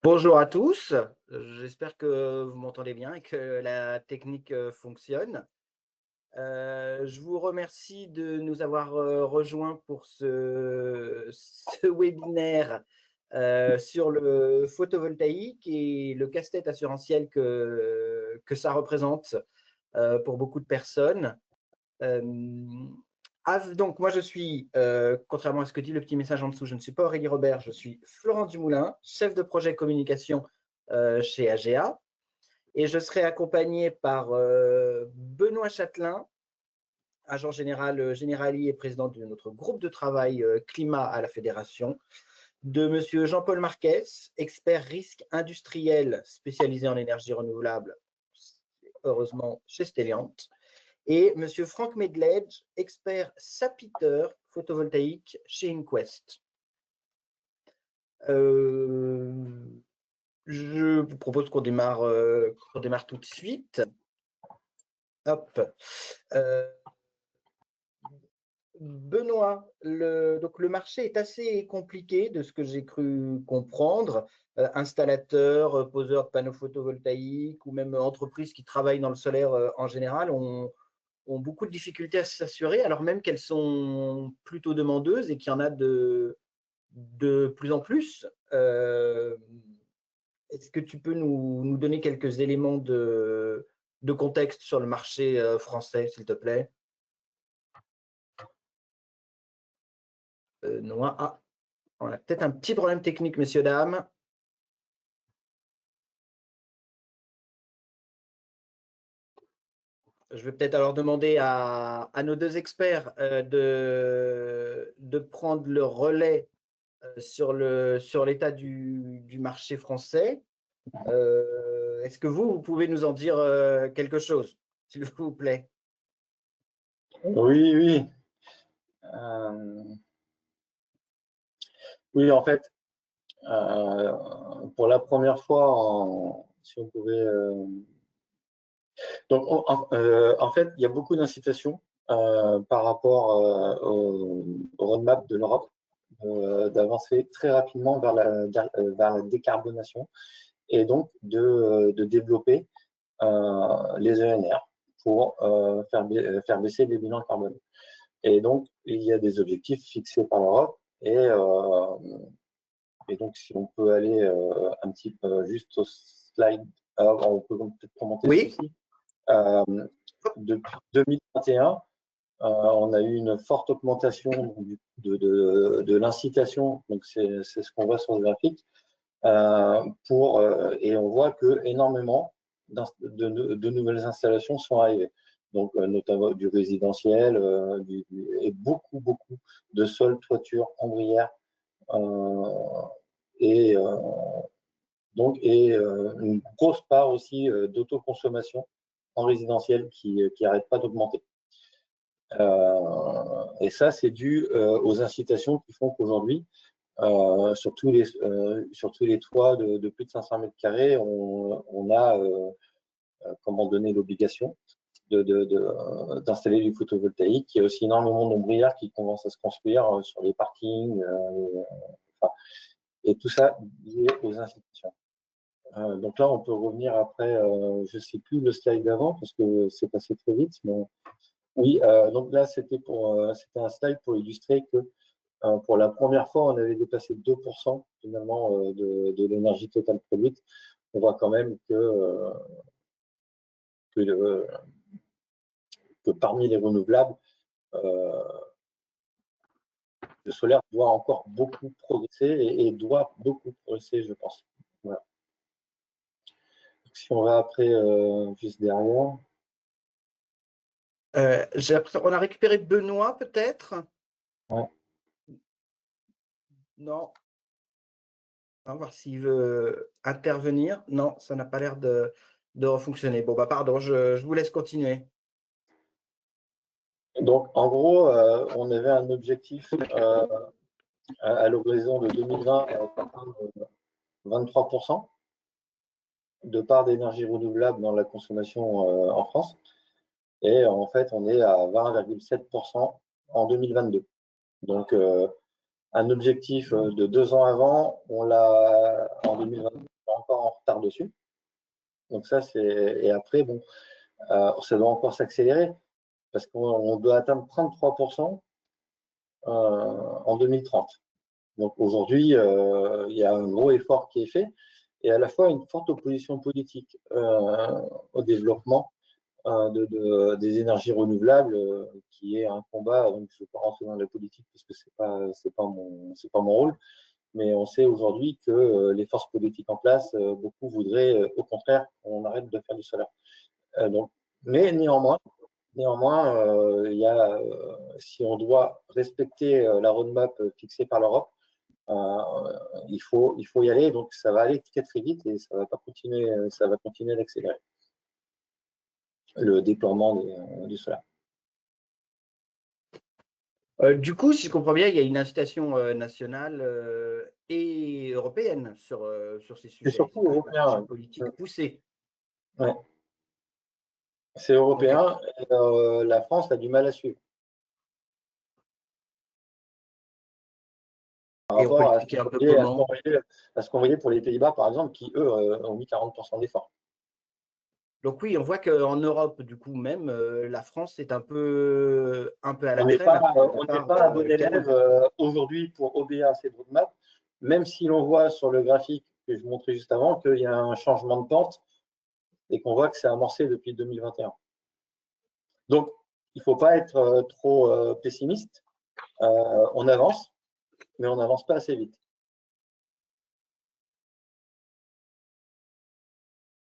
Bonjour à tous, j'espère que vous m'entendez bien et que la technique fonctionne. Je vous remercie de nous avoir rejoints pour ce webinaire sur le photovoltaïque et le casse-tête assurantiel que ça représente pour beaucoup de personnes. Euh, donc, moi, je suis, contrairement à ce que dit le petit message en dessous, je ne suis pas Aurélie Robert, je suis Florent Dumoulin, chef de projet communication chez AGA. Et je serai accompagné par Benoît Châtelain, agent générali et président de notre groupe de travail climat à la Fédération, de Monsieur Jean-Paul Marquez, expert risque industriel spécialisé en énergie renouvelable, heureusement chez Stelliant, et Monsieur Franck Medledge, expert sapiteur photovoltaïque chez Inquest. Je vous propose qu'on démarre tout de suite. Hop. Benoît, donc le marché est assez compliqué de ce que j'ai cru comprendre. Installateurs, poseurs de panneaux photovoltaïques ou même entreprises qui travaillent dans le solaire en général ont beaucoup de difficultés à s'assurer, alors même qu'elles sont plutôt demandeuses et qu'il y en a de plus en plus. Est-ce que tu peux nous donner quelques éléments de contexte sur le marché français, s'il te plaît? Non, on a peut-être un petit problème technique, messieurs, dames. Je vais peut-être alors demander à nos deux experts de prendre le relais sur l'état du marché français. Est-ce que vous pouvez nous en dire quelque chose, s'il vous plaît? Oui, oui. Euh, oui, en fait, pour la première fois, si on pouvait. Donc, en fait, il y a beaucoup d'incitations par rapport au roadmap de l'Europe d'avancer très rapidement vers la décarbonation et donc de développer les ENR pour faire baisser les bilans carbone. Et donc, il y a des objectifs fixés par l'Europe. Et donc, si on peut aller un petit peu juste au slide, on peut peut-être commenter Oui. celui-ci. Depuis 2021, on a eu une forte augmentation de l'incitation, donc c'est ce qu'on voit sur le graphique, et on voit que énormément de nouvelles installations sont arrivées. Donc, notamment du résidentiel et beaucoup de sols, toitures, ombrières et une grosse part aussi d'autoconsommation en résidentiel qui n'arrête pas d'augmenter. Et ça, c'est dû aux incitations qui font qu'aujourd'hui, sur tous les toits de plus de 500 mètres carrés, on a comment donner l'obligation d'installer du photovoltaïque. Il y a aussi énormément d'ombrières qui commencent à se construire sur les parkings, et tout ça lié aux incitations. Donc là, on peut revenir après, je ne sais plus le slide d'avant parce que c'est passé très vite. Mais oui, donc là, c'était un slide pour illustrer que pour la première fois, on avait dépassé 2% finalement de l'énergie totale produite. On voit quand même que parmi les renouvelables, le solaire doit encore beaucoup progresser et doit beaucoup progresser, je pense. Voilà. Donc, si on va après, juste derrière. On a récupéré Benoît, peut-être? Ouais. Non. On va voir s'il veut intervenir. Non, ça n'a pas l'air de refonctionner. Bon, bah pardon, je vous laisse continuer. Donc, en gros, on avait un objectif à l'horizon de 2020 d'atteindre 23% de part d'énergie renouvelable dans la consommation en France. Et en fait, on est à 20,7% en 2022. Donc, un objectif de 2 ans avant, on l'a en 2020, on est encore en retard dessus. Donc ça, et après, bon, ça doit encore s'accélérer parce qu'on doit atteindre 33% en 2030. Donc aujourd'hui, il y a un gros effort qui est fait et à la fois une forte opposition politique au développement des énergies renouvelables, qui est un combat. Donc je ne vais pas rentrer dans la politique parce que c'est pas mon rôle, mais on sait aujourd'hui que les forces politiques en place, beaucoup voudraient au contraire qu'on arrête de faire du solaire. Donc, mais néanmoins, si on doit respecter la roadmap fixée par l'Europe, il faut y aller. Donc ça va aller très très vite et ça va pas continuer, ça va continuer d'accélérer le déploiement du solaire. Du coup, si je comprends bien, il y a une incitation nationale et européenne sur ces C'est sujets. surtout C'est quand même européen. une politique poussée. Ouais. C'est Ok. européen et la France a du mal à suivre. Par Et on peut rapport l'expliquer un peu comment? à ce qu'on voyait pour les Pays-Bas, par exemple, qui, eux, ont mis 40% d'efforts. Donc oui, on voit qu'en Europe, du coup, même, la France est un peu à On la n'est traîne, pas, à part on n'est pas un bon quelques. élève aujourd'hui pour obéir à ces roadmaps, même si l'on voit sur le graphique que je vous montrais juste avant qu'il y a un changement de pente et qu'on voit que c'est amorcé depuis 2021. Donc, il ne faut pas être trop pessimiste. On avance, mais on n'avance pas assez vite.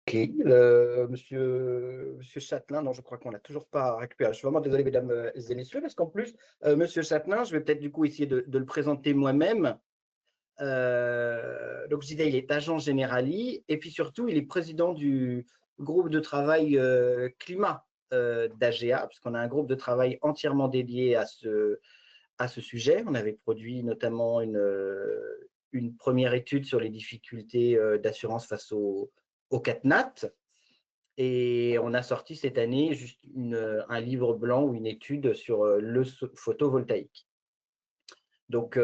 Ok, monsieur Châtelain, non, je crois qu'on l'a toujours pas récupéré. Je suis vraiment désolé, mesdames et messieurs, parce qu'en plus, monsieur Châtelain, je vais peut-être du coup essayer de le présenter moi-même. Donc, je disais, il est agent générali et puis surtout, il est président du groupe de travail climat d'AGA, puisqu'on a un groupe de travail entièrement dédié à ce sujet. On avait produit notamment une première étude sur les difficultés d'assurance face au CatNat. Et on a sorti cette année juste un livre blanc ou une étude sur le photovoltaïque. Donc,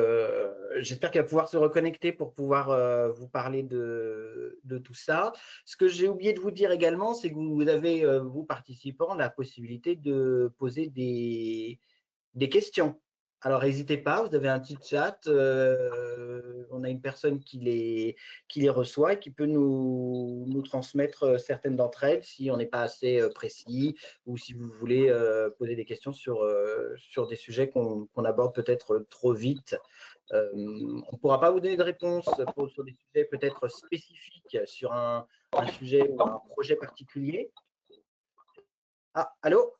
j'espère qu'elle va pouvoir se reconnecter pour pouvoir vous parler de tout ça. Ce que j'ai oublié de vous dire également, c'est que vous avez, vous participants, la possibilité de poser des questions. Alors, n'hésitez pas, vous avez un petit chat. On a une personne qui les reçoit et qui peut nous transmettre certaines d'entre elles si on n'est pas assez précis ou si vous voulez poser des questions sur des sujets qu'on aborde peut-être trop vite. On ne pourra pas vous donner de réponse sur des sujets peut-être spécifiques sur un sujet ou un projet particulier. Ah, allô?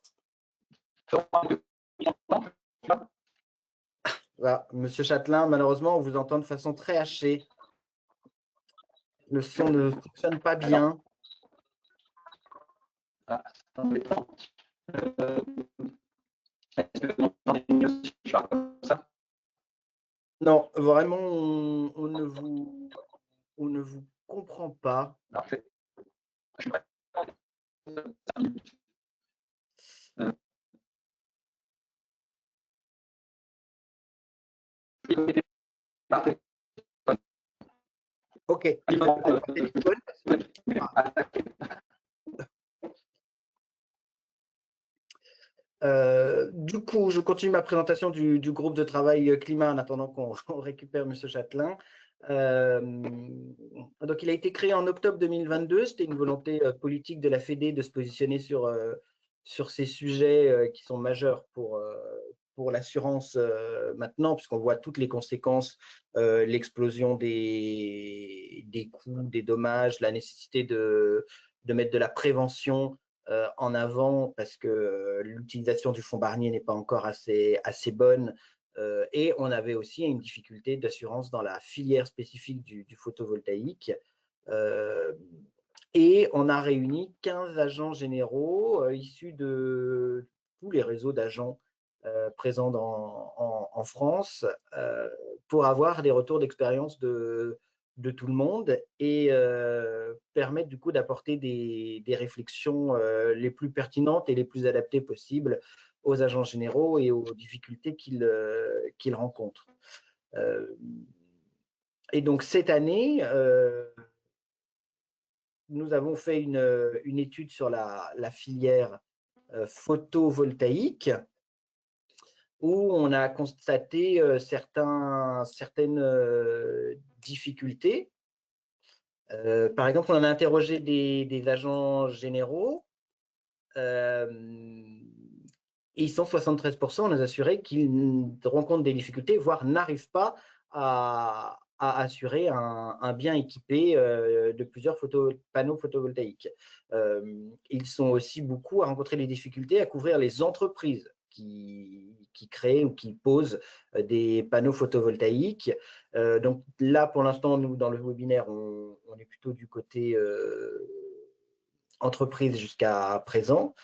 Voilà, monsieur Châtelain, malheureusement, on vous entend de façon très hachée. Le son ne fonctionne pas bien. Non, vraiment, on ne vous comprend pas. Ok, téléphone. Du coup, je continue ma présentation du groupe de travail climat en attendant qu'on récupère M. Châtelain. Donc, il a été créé en octobre 2022. C'était une volonté politique de la Fédé de se positionner sur ces sujets qui sont majeurs pour l'assurance maintenant, puisqu'on voit toutes les conséquences, l'explosion des coûts, des dommages, la nécessité de mettre de la prévention en avant parce que l'utilisation du fonds Barnier n'est pas encore assez bonne. Et on avait aussi une difficulté d'assurance dans la filière spécifique du photovoltaïque. Et on a réuni 15 agents généraux issus de tous les réseaux d'agents présents en France pour avoir des retours d'expérience de tout le monde et permettre du coup d'apporter des réflexions les plus pertinentes et les plus adaptées possibles aux agents généraux et aux difficultés qu'ils rencontrent. Et donc, cette année, nous avons fait une étude sur la filière photovoltaïque, où on a constaté certaines difficultés. Par exemple, on a interrogé des agents généraux, et ils sont 73% à nous assurer qu'ils rencontrent des difficultés, voire n'arrivent pas à assurer un bien équipé de plusieurs panneaux photovoltaïques. Ils sont aussi beaucoup à rencontrer des difficultés à couvrir les entreprises qui créent ou qui posent des panneaux photovoltaïques. Donc là, pour l'instant, nous, dans le webinaire, on est plutôt du côté entreprise jusqu'à présent.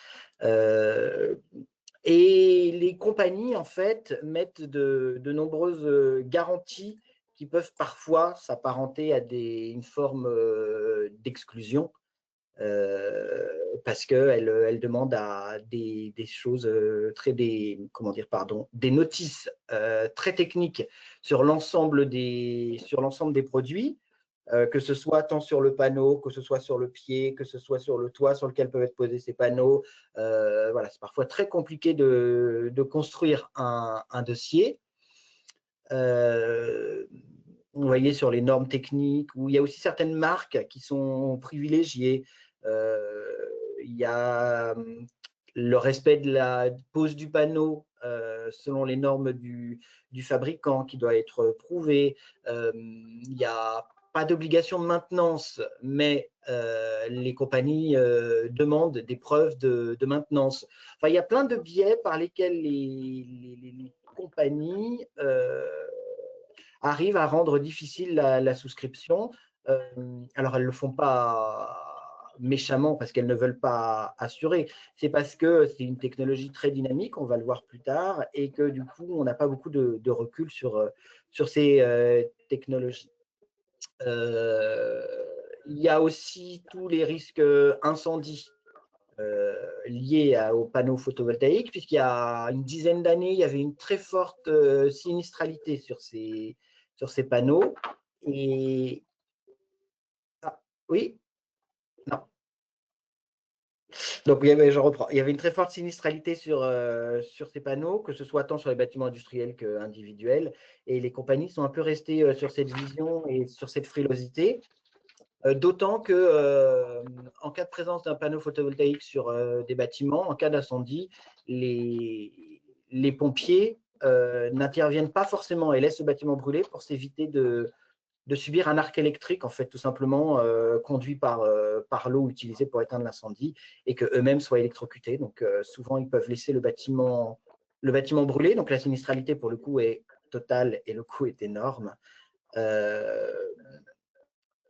Et les compagnies, en fait, mettent de nombreuses garanties qui peuvent parfois s'apparenter à une forme d'exclusion, parce qu'elles demandent à des choses des notices très techniques sur l'ensemble des produits, que ce soit tant sur le panneau, que ce soit sur le pied, que ce soit sur le toit sur lequel peuvent être posés ces panneaux. Voilà, c'est parfois très compliqué de construire un dossier. Vous voyez sur les normes techniques, où il y a aussi certaines marques qui sont privilégiées. Il y a le respect de la pose du panneau selon les normes du fabricant qui doit être prouvé. Il n'y a pas d'obligation de maintenance, mais les compagnies demandent des preuves de maintenance. Enfin, il y a plein de biais par lesquels les compagnies arrivent à rendre difficile la souscription. Alors, elles ne le font pas méchamment parce qu'elles ne veulent pas assurer. C'est parce que c'est une technologie très dynamique, on va le voir plus tard, et que du coup, on n'a pas beaucoup de recul sur ces technologies. Il y a aussi tous les risques incendies liés aux panneaux photovoltaïques, puisqu'il y a une dizaine d'années, il y avait une très forte sinistralité sur ces panneaux. Et oui, non. Donc, je reprends. Il y avait une très forte sinistralité sur ces panneaux, que ce soit tant sur les bâtiments industriels qu'individuels. Et les compagnies sont un peu restées sur cette vision et sur cette frilosité. D'autant que, en cas de présence d'un panneau photovoltaïque sur des bâtiments, en cas d'incendie, les pompiers n'interviennent pas forcément et laissent le bâtiment brûler pour s'éviter de subir un arc électrique, en fait, tout simplement conduit par l'eau utilisée pour éteindre l'incendie, et qu'eux-mêmes soient électrocutés. Donc, souvent, ils peuvent laisser le bâtiment brûler. Donc, la sinistralité, pour le coup, est totale et le coût est énorme.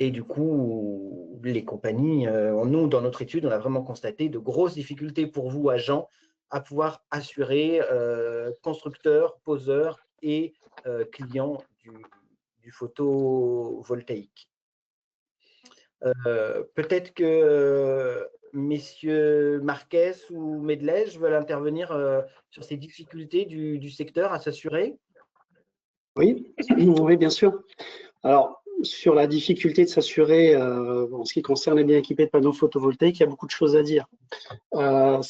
Et du coup, les compagnies, nous, dans notre étude, on a vraiment constaté de grosses difficultés pour vous, agents, à pouvoir assurer constructeurs, poseurs et clients du photovoltaïque. Peut-être que messieurs Marquez ou Medlej veulent intervenir sur ces difficultés du secteur à s'assurer. Oui, oui, bien sûr. Alors, sur la difficulté de s'assurer en ce qui concerne les biens équipés de panneaux photovoltaïques, il y a beaucoup de choses à dire. Le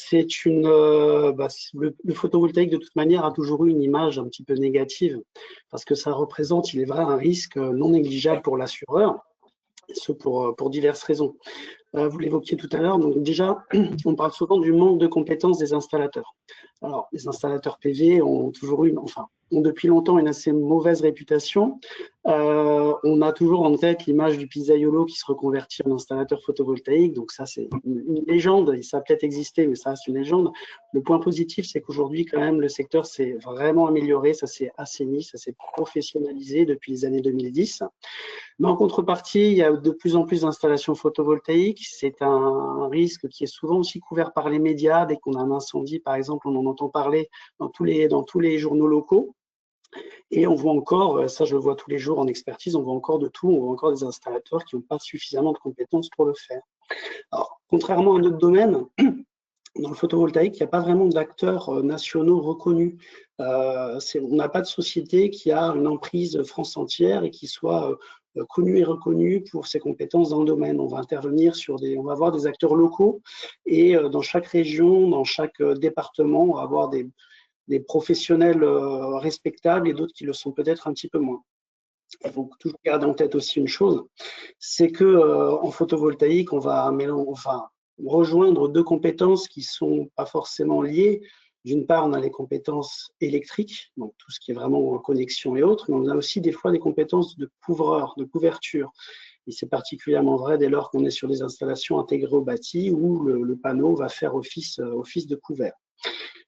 photovoltaïque, de toute manière, a toujours eu une image un petit peu négative parce que ça représente, il est vrai, un risque non négligeable pour l'assureur, et ce pour diverses raisons. Vous l'évoquiez tout à l'heure, donc déjà, on parle souvent du manque de compétences des installateurs. Alors, les installateurs PV ont depuis longtemps une assez mauvaise réputation. On a toujours en tête l'image du pizzaïolo qui se reconvertit en installateur photovoltaïque. Donc ça, c'est une légende. Ça a peut-être existé, mais ça reste une légende. Le point positif, c'est qu'aujourd'hui, quand même, le secteur s'est vraiment amélioré. Ça s'est assaini, ça s'est professionnalisé depuis les années 2010. Mais en contrepartie, il y a de plus en plus d'installations photovoltaïques. C'est un risque qui est souvent aussi couvert par les médias. Dès qu'on a un incendie, par exemple, on en entend parler dans tous les journaux locaux. Et on voit encore, ça je le vois tous les jours en expertise, on voit encore de tout, on voit encore des installateurs qui n'ont pas suffisamment de compétences pour le faire. Alors, contrairement à d'autres domaines, Dans le photovoltaïque, il n'y a pas vraiment d'acteurs nationaux reconnus. On n'a pas de société qui a une emprise France entière et qui soit connue et reconnue pour ses compétences dans le domaine. On va intervenir on va avoir des acteurs locaux et dans chaque région, dans chaque département, on va avoir des professionnels respectables et d'autres qui le sont peut-être un petit peu moins. Il faut toujours garder en tête aussi une chose, c'est que en photovoltaïque, on va rejoindre deux compétences qui ne sont pas forcément liées. D'une part, on a les compétences électriques, donc tout ce qui est vraiment connexion et autres, mais on a aussi des fois des compétences de couvreur, de couverture. Et c'est particulièrement vrai dès lors qu'on est sur des installations intégrées au bâti où le panneau va faire office de couvert.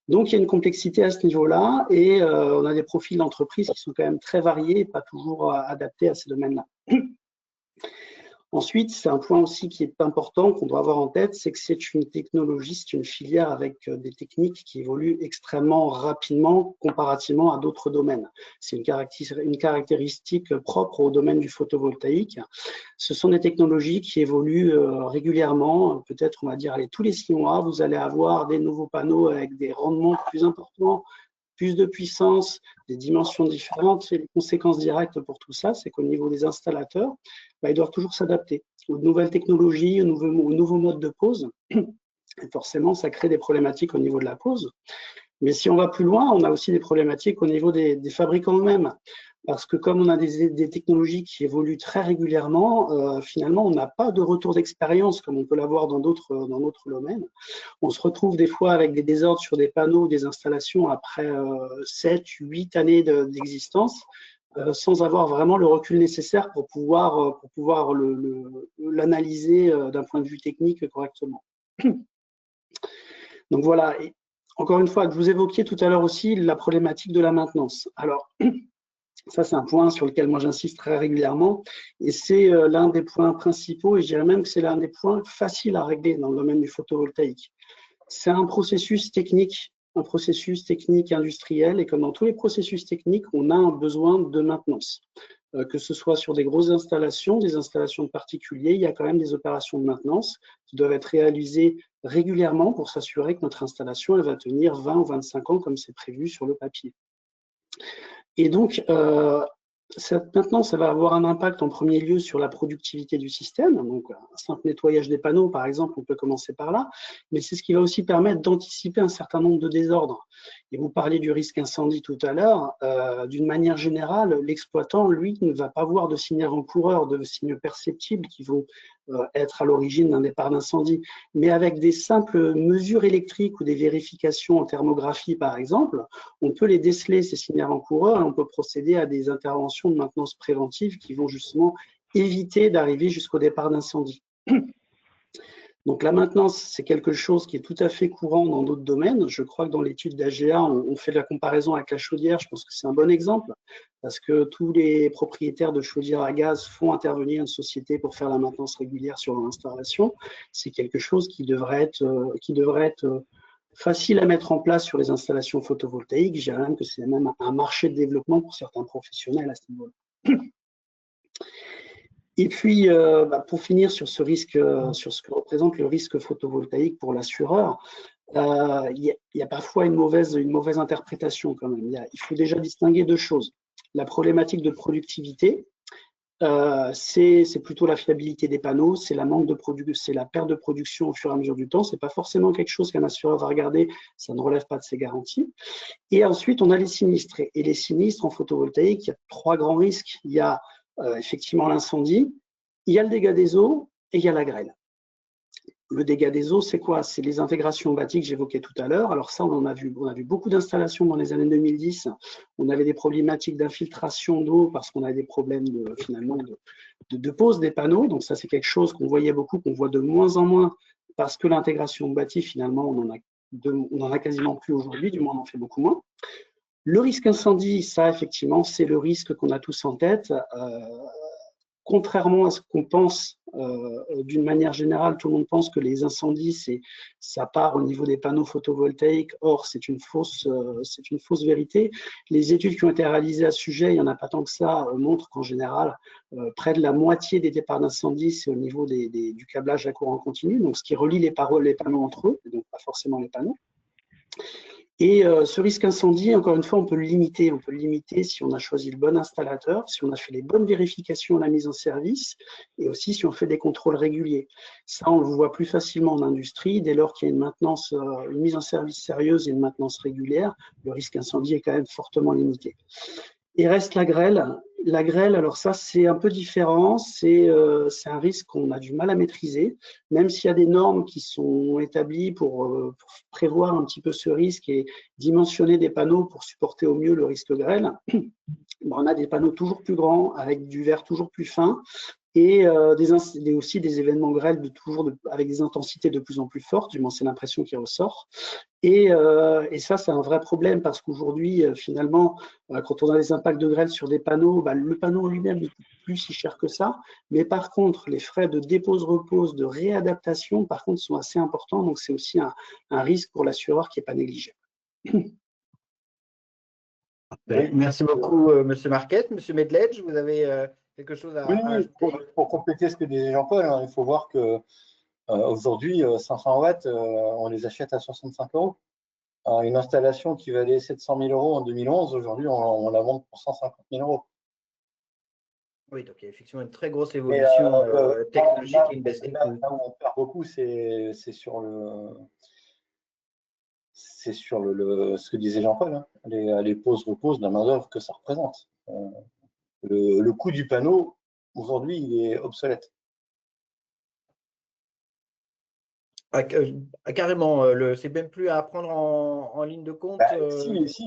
Donc, il y a une complexité à ce niveau-là et on a des profils d'entreprise qui sont quand même très variés et pas toujours adaptés à ces domaines-là. Ensuite, c'est un point aussi qui est important, qu'on doit avoir en tête, c'est que c'est une technologie, c'est une filière avec des techniques qui évoluent extrêmement rapidement comparativement à d'autres domaines. C'est une caractéristique propre au domaine du photovoltaïque. Ce sont des technologies qui évoluent régulièrement, peut-être on va dire allez, tous les 6 mois, vous allez avoir des nouveaux panneaux avec des rendements plus importants, plus de puissance, des dimensions différentes. Et les conséquences directes pour tout ça, c'est qu'au niveau des installateurs, ils doivent toujours s'adapter aux nouvelles technologies, aux nouveaux modes de pose. Et forcément, ça crée des problématiques au niveau de la pose. Mais si on va plus loin, on a aussi des problématiques au niveau des fabricants eux-mêmes. Parce que comme on a des technologies qui évoluent très régulièrement, finalement, on n'a pas de retour d'expérience comme on peut l'avoir dans d'autres domaines. On se retrouve des fois avec des désordres sur des panneaux, des installations après 7, 8 années d'existence, sans avoir vraiment le recul nécessaire pour pouvoir l'analyser d'un point de vue technique correctement. Donc voilà, et encore une fois, vous évoquiez tout à l'heure aussi la problématique de la maintenance. Alors, ça, c'est un point sur lequel moi j'insiste très régulièrement et c'est l'un des points principaux et je dirais même que c'est l'un des points faciles à régler dans le domaine du photovoltaïque. C'est un processus technique industriel et comme dans tous les processus techniques, on a un besoin de maintenance. Que ce soit sur des grosses installations, des installations de particuliers, il y a quand même des opérations de maintenance qui doivent être réalisées régulièrement pour s'assurer que notre installation elle va tenir 20 ou 25 ans comme c'est prévu sur le papier. Et donc, maintenant, ça va avoir un impact en premier lieu sur la productivité du système. Donc, un simple nettoyage des panneaux, par exemple, on peut commencer par là. Mais c'est ce qui va aussi permettre d'anticiper un certain nombre de désordres. Et vous parliez du risque incendie tout à l'heure. D'une manière générale, l'exploitant, lui, ne va pas voir de signes avant-coureurs, de signes perceptibles qui vont être à l'origine d'un départ d'incendie. Mais avec des simples mesures électriques ou des vérifications en thermographie, par exemple, on peut les déceler, ces signes avant-coureurs, et on peut procéder à des interventions de maintenance préventive qui vont justement éviter d'arriver jusqu'au départ d'incendie. Donc la maintenance, c'est quelque chose qui est tout à fait courant dans d'autres domaines. Je crois que dans l'étude d'AGA, on fait la comparaison avec la chaudière. Je pense que c'est un bon exemple parce que tous les propriétaires de chaudières à gaz font intervenir une société pour faire la maintenance régulière sur leur installation. C'est quelque chose qui devrait être facile à mettre en place sur les installations photovoltaïques. Je dirais même que c'est même un marché de développement pour certains professionnels à ce niveau-là. Et puis, pour finir sur ce risque, sur ce que représente le risque photovoltaïque pour l'assureur, il y a parfois une mauvaise interprétation quand même. Il faut déjà distinguer deux choses. La problématique de productivité, c'est plutôt la fiabilité des panneaux, c'est la perte de production au fur et à mesure du temps. C'est pas forcément quelque chose qu'un assureur va regarder, ça ne relève pas de ses garanties. Et ensuite, on a les sinistres. Et les sinistres en photovoltaïque, il y a 3 grands risques. Il y a effectivement l'incendie, il y a le dégât des eaux et il y a la grêle. Le dégât des eaux, c'est quoi? C'est les intégrations bâties que j'évoquais tout à l'heure. Alors ça, on a vu beaucoup d'installations dans les années 2010. On avait des problématiques d'infiltration d'eau parce qu'on avait des problèmes de pose des panneaux. Donc ça, c'est quelque chose qu'on voyait beaucoup, qu'on voit de moins en moins parce que l'intégration bâtie, finalement, on en a quasiment plus aujourd'hui, du moins on en fait beaucoup moins. Le risque incendie, ça, effectivement, c'est le risque qu'on a tous en tête. contrairement à ce qu'on pense, d'une manière générale, tout le monde pense que les incendies, ça part au niveau des panneaux photovoltaïques. Or, c'est une fausse vérité. Les études qui ont été réalisées à ce sujet, il n'y en a pas tant que ça, montrent qu'en général, près de la moitié des départs d'incendie, c'est au niveau du câblage à courant continu, donc ce qui relie les panneaux entre eux, donc pas forcément les panneaux. Et ce risque incendie, encore une fois, on peut le limiter. On peut le limiter si on a choisi le bon installateur, si on a fait les bonnes vérifications à la mise en service et aussi si on fait des contrôles réguliers. Ça, on le voit plus facilement en industrie. Dès lors qu'il y a une mise en service sérieuse et une maintenance régulière, le risque incendie est quand même fortement limité. Il reste la grêle. La grêle, alors ça, c'est un peu différent. C'est un risque qu'on a du mal à maîtriser, même s'il y a des normes qui sont établies pour prévoir un petit peu ce risque et dimensionner des panneaux pour supporter au mieux le risque grêle. On a des panneaux toujours plus grands, avec du verre toujours plus fin, et aussi des événements grêles avec des intensités de plus en plus fortes, du moins c'est l'impression qui ressort. Et ça, c'est un vrai problème parce qu'aujourd'hui, finalement, quand on a des impacts de grêle sur des panneaux, le panneau lui-même ne coûte plus si cher que ça. Mais par contre, les frais de dépose-repose, de réadaptation, par contre, sont assez importants. Donc, c'est aussi un risque pour l'assureur qui n'est pas négligeable. Merci beaucoup, Monsieur Marquette. Monsieur Medledge, vous avez quelque chose à ajouter? Pour compléter ce que dit Jean-Paul, il faut voir que aujourd'hui, 500 watts, on les achète à 65 €. Une installation qui valait 700 000 € en 2011, aujourd'hui, on la vend pour 150 000 €. Oui, donc il y a effectivement une très grosse évolution technologique et une baisse des coûts. Là où on perd beaucoup, c'est sur ce que disait Jean-Paul, hein, les pauses-reposes, la main-d'œuvre que ça représente. Le coût du panneau, aujourd'hui, il est obsolète. Carrément, c'est même plus à prendre en ligne de compte. Si,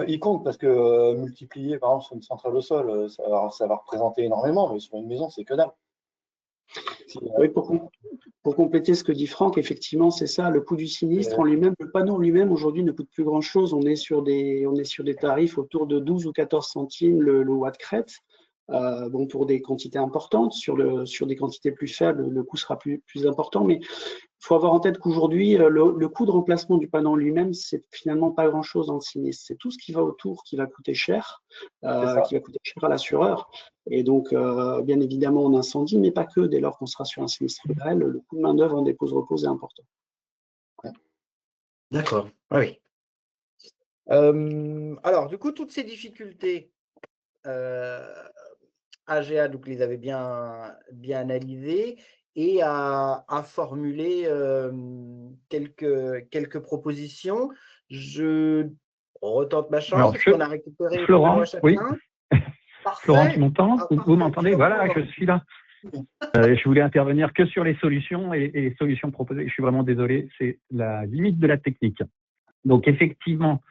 il compte parce que multiplier, par exemple, sur une centrale au sol, ça va représenter énormément, mais sur une maison, c'est que dalle. Oui, pour compléter ce que dit Franck, effectivement, c'est ça, le coût du sinistre en lui-même, le panneau en lui-même aujourd'hui ne coûte plus grand-chose. On est sur des tarifs autour de 12 ou 14 centimes le watt crête. Pour des quantités importantes, sur des quantités plus faibles, le coût sera plus important, mais il faut avoir en tête qu'aujourd'hui, le coût de remplacement du panneau en lui-même, c'est finalement pas grand-chose dans le sinistre. C'est tout ce qui va autour qui va coûter cher, à l'assureur. Et donc, bien évidemment, en incendie, mais pas que. Dès lors qu'on sera sur un sinistre grêle, le coût de main-d'œuvre en dépose-repose est important. D'accord, oui. Alors, du coup, toutes ces difficultés, AGA donc les avait bien analysées et a formulé quelques propositions. Je retente ma chance parce qu'on a récupéré Florent, oui. Parfait. Florent, tu m'entends? Vous m'entendez? Voilà, je suis là. Je voulais intervenir que sur les solutions et les solutions proposées. Je suis vraiment désolé, c'est la limite de la technique. Donc effectivement,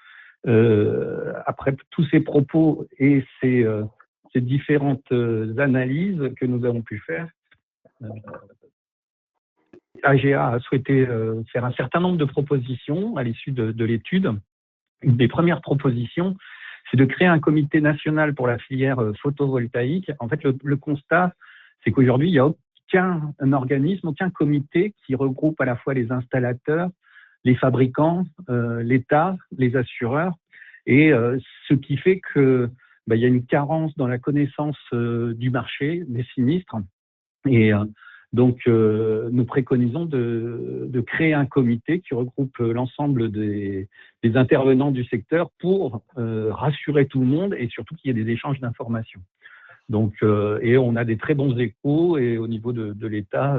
après tous ces propos et ces différentes analyses que nous avons pu faire, AGA a souhaité faire un certain nombre de propositions à l'issue de l'étude. Une des premières propositions, c'est de créer un comité national pour la filière photovoltaïque. En fait, le constat, c'est qu'aujourd'hui, il n'y a aucun organisme, aucun comité qui regroupe à la fois les installateurs, les fabricants, l'État, les assureurs, et ce qui fait que il y a une carence dans la connaissance du marché, des sinistres. Et donc, nous préconisons de créer un comité qui regroupe l'ensemble des intervenants du secteur pour rassurer tout le monde et surtout qu'il y ait des échanges d'informations. Donc, et on a des très bons échos et au niveau de l'État,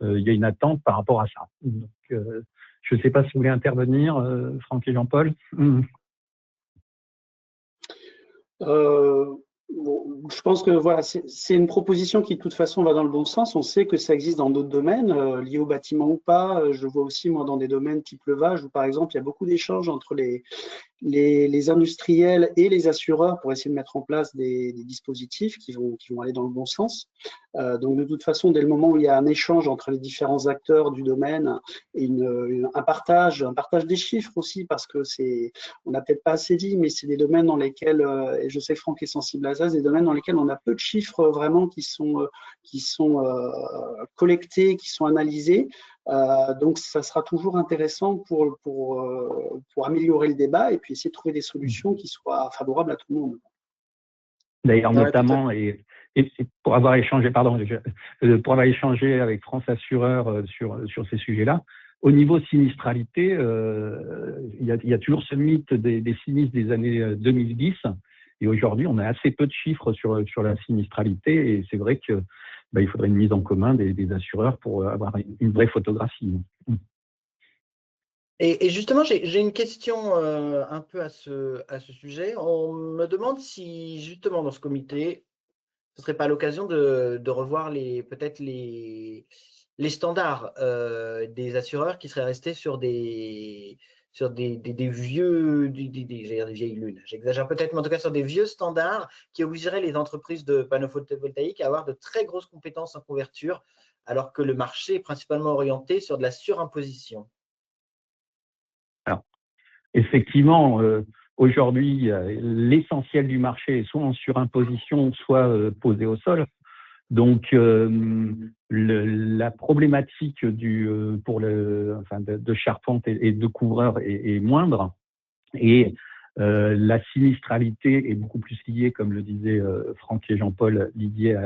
il y a une attente par rapport à ça. Donc, je ne sais pas si vous voulez intervenir, Franck et Jean-Paul. Je pense que voilà, c'est une proposition qui de toute façon va dans le bon sens. On sait que ça existe dans d'autres domaines, liés au bâtiment ou pas. Je vois aussi moi dans des domaines type levage où par exemple il y a beaucoup d'échanges entre les les industriels et les assureurs pour essayer de mettre en place des dispositifs qui vont aller dans le bon sens. Donc de toute façon, dès le moment où il y a un échange entre les différents acteurs du domaine et un partage des chiffres aussi, parce que on n'a peut-être pas assez dit, mais c'est des domaines dans lesquels, et je sais que Franck est sensible à ça, c'est des domaines dans lesquels on a peu de chiffres vraiment qui sont collectés, qui sont analysés. Donc, ça sera toujours intéressant pour améliorer le débat et puis essayer de trouver des solutions qui soient favorables à tout le monde. D'ailleurs, notamment, et pour avoir échangé, pour avoir échangé avec France Assureur sur ces sujets-là, au niveau sinistralité, il y a toujours ce mythe des sinistres des années 2010. Et aujourd'hui, on a assez peu de chiffres sur la sinistralité. Et c'est vrai que il faudrait une mise en commun des assureurs pour avoir une vraie photographie. Et justement, j'ai une question un peu à ce sujet. On me demande si, justement, dans ce comité, ce ne serait pas l'occasion de revoir peut-être les standards des assureurs qui seraient restés sur des vieux, j'allais dire des vieilles lunes. J'exagère peut-être, mais en tout cas sur des vieux standards qui obligeraient les entreprises de panneaux photovoltaïques à avoir de très grosses compétences en couverture, alors que le marché est principalement orienté sur de la surimposition. Alors, effectivement, aujourd'hui, l'essentiel du marché est soit en surimposition, soit posé au sol. Donc, la problématique de charpente et de couvreur est moindre. Et la sinistralité est beaucoup plus liée, comme le disaient Franck et Jean-Paul, liée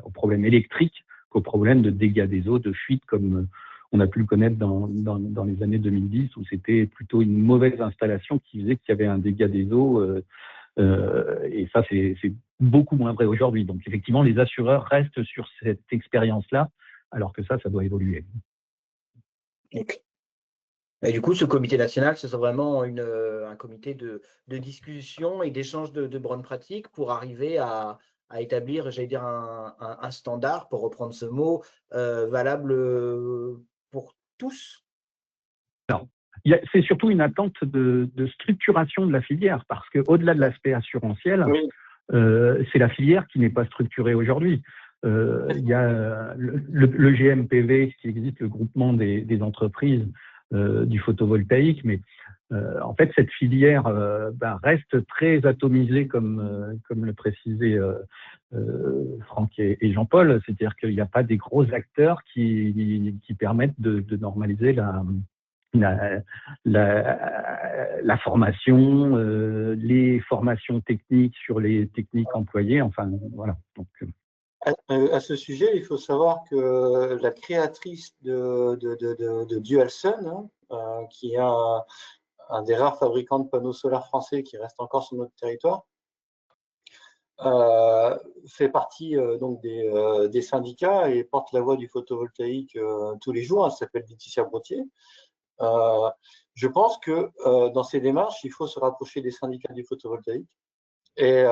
au problème électrique qu'au problème de dégâts des eaux, de fuite, comme on a pu le connaître dans les années 2010, où c'était plutôt une mauvaise installation qui faisait qu'il y avait un dégât des eaux. Et ça, c'est beaucoup moins vrai aujourd'hui. Donc, effectivement, les assureurs restent sur cette expérience-là, alors que ça doit évoluer. Okay. Et du coup, ce comité national, ce sera vraiment un comité de discussion et d'échange de bonnes pratiques pour arriver à établir, j'allais dire, un standard, pour reprendre ce mot, valable pour tous. Alors, c'est surtout une attente de structuration de la filière, parce qu'au-delà de l'aspect assurantiel, Oui. C'est la filière qui n'est pas structurée aujourd'hui. Il y a le GMPV qui existe, le groupement des entreprises du photovoltaïque, mais en fait, cette filière reste très atomisée, comme le précisait Franck et Jean-Paul, c'est-à-dire qu'il n'y a pas des gros acteurs qui permettent de normaliser la formation, les formations techniques sur les techniques employées, enfin voilà. Donc, à ce sujet, il faut savoir que la créatrice de Dualsun, qui est un des rares fabricants de panneaux solaires français qui reste encore sur notre territoire, fait partie donc des syndicats et porte la voix du photovoltaïque tous les jours. Elle s'appelle Laetitia Brottier. Je pense que dans ces démarches, il faut se rapprocher des syndicats du photovoltaïque et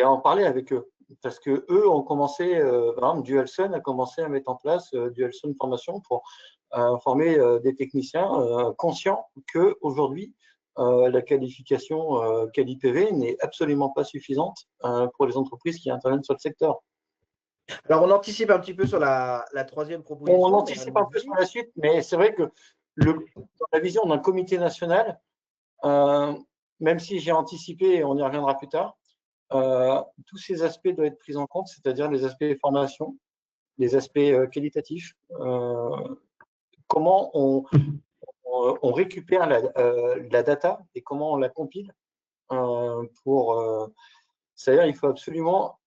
en parler avec eux. Parce que eux ont commencé, par exemple, Dualsun a commencé à mettre en place Dualsun Formation pour former des techniciens conscients qu'aujourd'hui, la qualification Quali-PV n'est absolument pas suffisante pour les entreprises qui interviennent sur le secteur. Alors, on anticipe un petit peu sur la troisième proposition. On anticipe un peu sur la suite, mais c'est vrai que dans la vision d'un comité national, même si j'ai anticipé, et on y reviendra plus tard, tous ces aspects doivent être pris en compte, c'est-à-dire les aspects formation, les aspects qualitatifs, comment on récupère la data et comment on la compile c'est-à-dire il faut absolument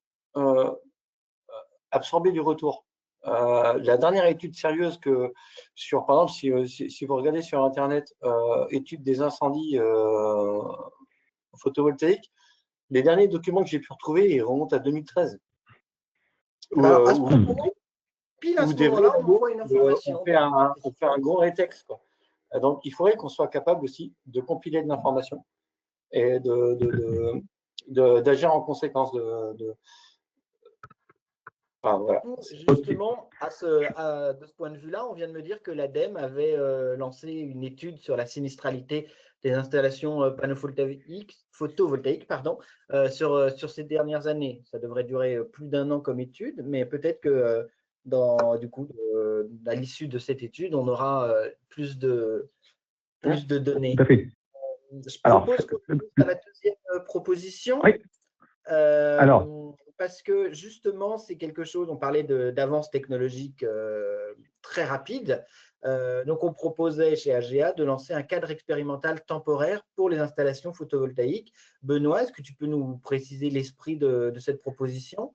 absorber du retour. La dernière étude sérieuse par exemple, si vous regardez sur Internet, étude des incendies photovoltaïques, les derniers documents que j'ai pu retrouver, ils remontent à 2013. Alors, à ce moment-là, pile à ce moment-là, on envoie une information. On fait un gros rétex, quoi. Donc, il faudrait qu'on soit capable aussi de compiler de l'information et d'agir en conséquence. Enfin, voilà. Justement, de ce point de vue-là, on vient de me dire que l'ADEME avait lancé une étude sur la sinistralité des installations photovoltaïques sur ces dernières années. Ça devrait durer plus d'1 an comme étude, mais peut-être que à l'issue de cette étude, on aura plus de données. Tout à fait. Je propose qu'on passe à la deuxième proposition. Oui. Alors, parce que justement, c'est quelque chose, on parlait d'avance technologique très rapide. Donc, on proposait chez AGA de lancer un cadre expérimental temporaire pour les installations photovoltaïques. Benoît, est-ce que tu peux nous préciser l'esprit de cette proposition?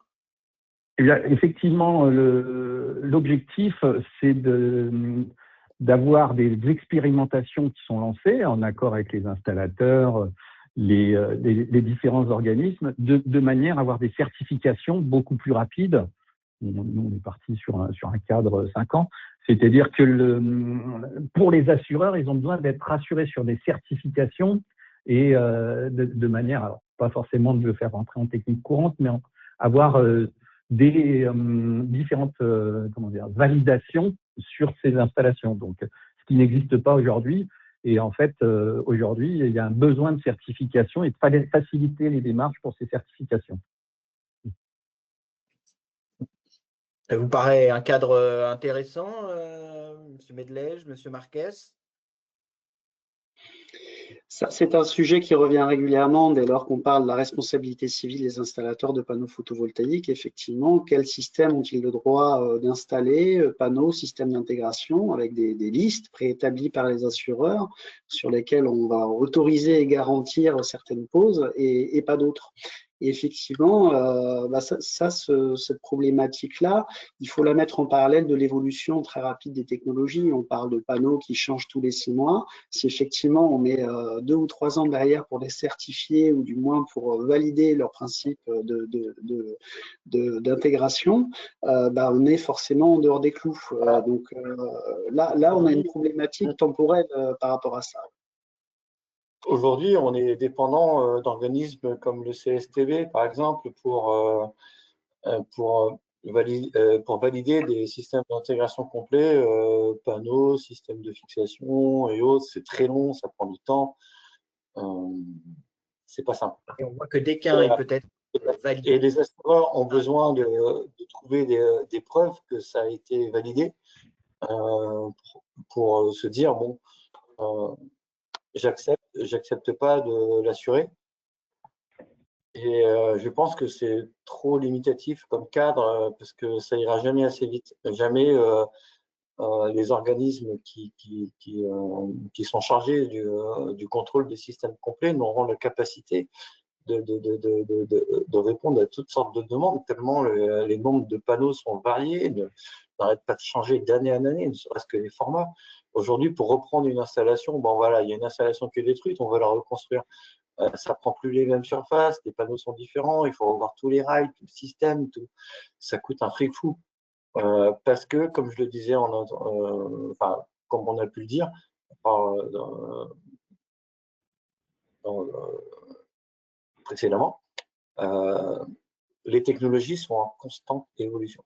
Eh bien, effectivement, l'objectif, c'est d'avoir des expérimentations qui sont lancées en accord avec les installateurs, les différents organismes, de manière à avoir des certifications beaucoup plus rapides. Nous, on est parti sur un cadre 5 ans. C'est-à-dire que pour les assureurs, ils ont besoin d'être rassurés sur des certifications et de manière, alors pas forcément de le faire rentrer en technique courante, mais avoir des différentes validations sur ces installations. Donc, ce qui n'existe pas aujourd'hui. Et en fait, aujourd'hui, il y a un besoin de certification et de faciliter les démarches pour ces certifications. Ça vous paraît un cadre intéressant, M. Medlège, M. Marquez? C'est un sujet qui revient régulièrement dès lors qu'on parle de la responsabilité civile des installateurs de panneaux photovoltaïques. Effectivement, quels systèmes ont-ils le droit d'installer, panneaux, systèmes d'intégration, avec des listes préétablies par les assureurs sur lesquelles on va autoriser et garantir certaines pauses et pas d'autres. Et effectivement, cette problématique-là, il faut la mettre en parallèle de l'évolution très rapide des technologies. On parle de panneaux qui changent tous les 6 mois. Si effectivement on met 2 ou 3 ans derrière pour les certifier ou du moins pour valider leur principe d'intégration, on est forcément en dehors des clous. Donc là, on a une problématique temporelle par rapport à ça. Aujourd'hui, on est dépendant d'organismes comme le CSTB, par exemple, pour valider des systèmes d'intégration complets, panneaux, systèmes de fixation et autres. C'est très long, ça prend du temps. C'est pas simple. Et on voit que dès qu'un est peut-être validé. Et les assureurs ont besoin de trouver des preuves que ça a été validé pour se dire, bon, j'accepte pas de l'assurer. Et je pense que c'est trop limitatif comme cadre parce que ça ira jamais assez vite. Jamais les organismes qui sont chargés du contrôle des systèmes complets n'auront la capacité de répondre à toutes sortes de demandes, tellement les nombres de panneaux sont variés, n'arrêtent pas de changer d'année en année, ne serait-ce que les formats. Aujourd'hui, pour reprendre une installation, bon voilà, il y a une installation qui est détruite, on va la reconstruire. Ça prend plus les mêmes surfaces, les panneaux sont différents, il faut revoir tous les rails, tout le système, tout. Ça coûte un fric fou. Parce que, comme je le disais, comme on a pu le dire, précédemment, les technologies sont en constante évolution.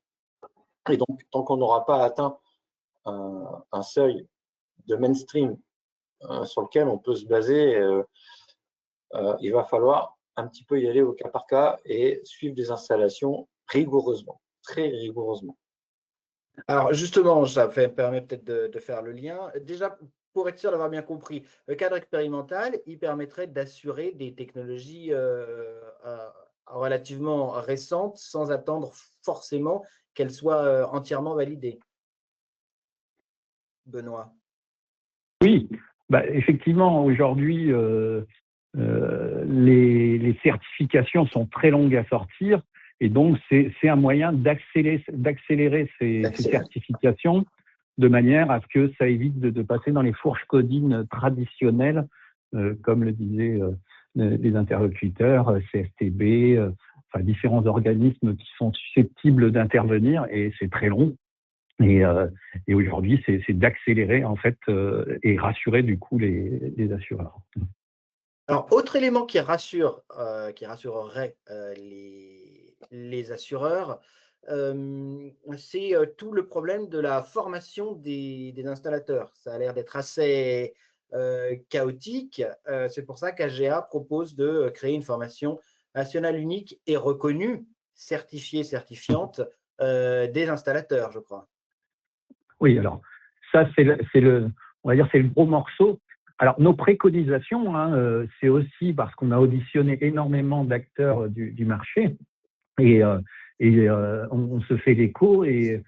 Et donc, tant qu'on n'aura pas atteint un seuil de mainstream sur lequel on peut se baser, il va falloir un petit peu y aller au cas par cas et suivre des installations rigoureusement, très rigoureusement. Alors justement, ça permet peut-être de faire le lien. Déjà, pour être sûr d'avoir bien compris, le cadre expérimental, il permettrait d'assurer des technologies relativement récentes sans attendre forcément qu'elles soient entièrement validées. Benoît. Oui, effectivement, aujourd'hui, les certifications sont très longues à sortir et donc c'est un moyen d'accélérer ces certifications de manière à ce que ça évite de passer dans les fourches codines traditionnelles, comme le disaient les interlocuteurs, CSTB, différents organismes qui sont susceptibles d'intervenir et c'est très long. Et aujourd'hui, c'est d'accélérer en fait et rassurer du coup les assureurs. Alors, autre élément qui rassurerait les assureurs, c'est tout le problème de la formation des installateurs. Ça a l'air d'être assez chaotique. C'est pour ça qu'AGA propose de créer une formation nationale unique et reconnue, certifiée, certifiante des installateurs, je crois. Oui, alors ça, on va dire, c'est le gros morceau. Alors, nos préconisations, hein, c'est aussi parce qu'on a auditionné énormément d'acteurs du marché et on se fait l'écho et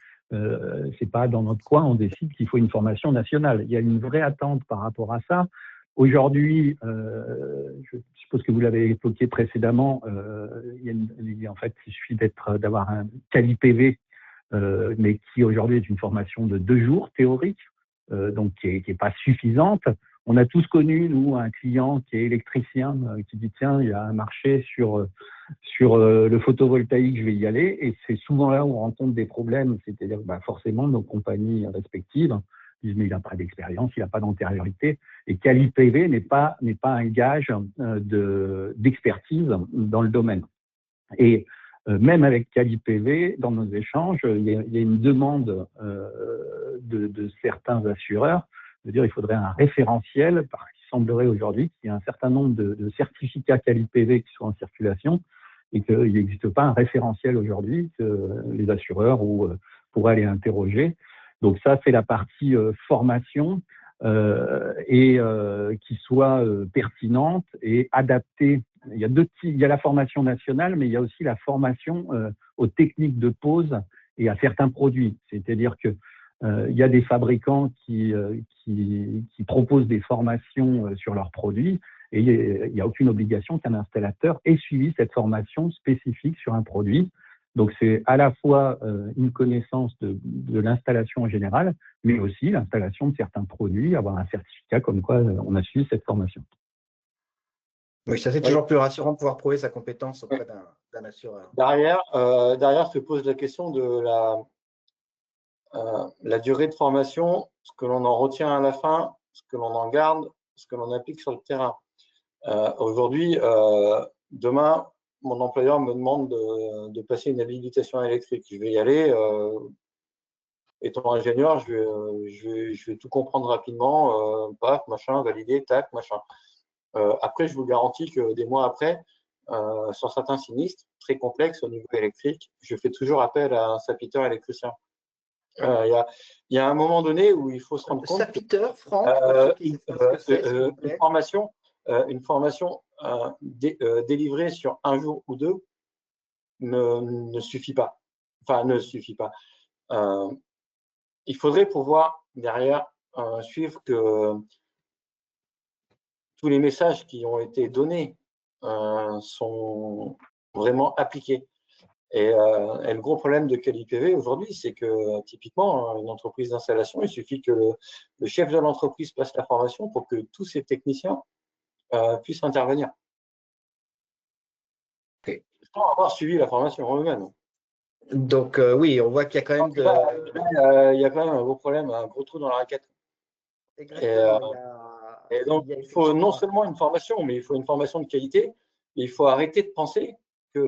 c'est pas dans notre coin, on décide qu'il faut une formation nationale. Il y a une vraie attente par rapport à ça. Aujourd'hui, je suppose que vous l'avez évoqué précédemment, en fait, il suffit d'avoir un CALI-PV, mais qui aujourd'hui est une formation de 2 jours théorique, donc qui est pas suffisante. On a tous connu, nous, un client qui est électricien, qui dit tiens, il y a un marché sur le photovoltaïque, je vais y aller. Et c'est souvent là où on rencontre des problèmes, c'est-à-dire forcément nos compagnies respectives disent mais il n'a pas d'expérience, il n'a pas d'antériorité. Et CALI-PV n'est pas un gage d'expertise dans le domaine. Et même avec CALI-PV, dans nos échanges, il y a une demande de certains assureurs de dire qu'il faudrait un référentiel, parce qu'il semblerait aujourd'hui qu'il y ait un certain nombre de certificats CALI-PV qui sont en circulation et qu'il n'existe pas un référentiel aujourd'hui que les assureurs pourraient aller interroger. Donc ça, c'est la partie formation et qui soit pertinente et adaptée. Il y a il y a la formation nationale, mais il y a aussi la formation aux techniques de pose et à certains produits. C'est-à-dire que il y a des fabricants qui proposent des formations sur leurs produits et il n'y a aucune obligation qu'un installateur ait suivi cette formation spécifique sur un produit. Donc, c'est à la fois une connaissance de l'installation en général, mais aussi l'installation de certains produits, avoir un certificat comme quoi on a suivi cette formation. Oui, ça c'est toujours plus rassurant de pouvoir prouver sa compétence auprès d'un assureur. Derrière se pose la question de la durée de formation, ce que l'on en retient à la fin, ce que l'on en garde, ce que l'on applique sur le terrain. Aujourd'hui, demain, mon employeur me demande de passer une habilitation électrique. Je vais y aller. Étant ingénieur, je vais tout comprendre rapidement. Paf, machin, validé, tac, machin. Après, je vous garantis que des mois après, sur certains sinistres très complexes au niveau électrique, je fais toujours appel à un sapiteur électricien. Il y a un moment donné où il faut se rendre compte. Sapiteur, Franck, une formation délivrée sur un jour ou deux ne suffit pas. Enfin, ne suffit pas. Il faudrait pouvoir derrière suivre que tous les messages qui ont été donnés sont vraiment appliqués. Et le gros problème de CALI-PV aujourd'hui, c'est que typiquement, une entreprise d'installation, il suffit que le chef de l'entreprise passe la formation pour que tous ses techniciens puissent intervenir. Okay. Sans avoir suivi la formation eux-mêmes. Donc oui, on voit qu'il y a quand même il y a quand même un gros problème, un gros trou dans la raquette. Exactement. Et donc, il faut non seulement une formation, mais il faut une formation de qualité. Et il faut arrêter de penser que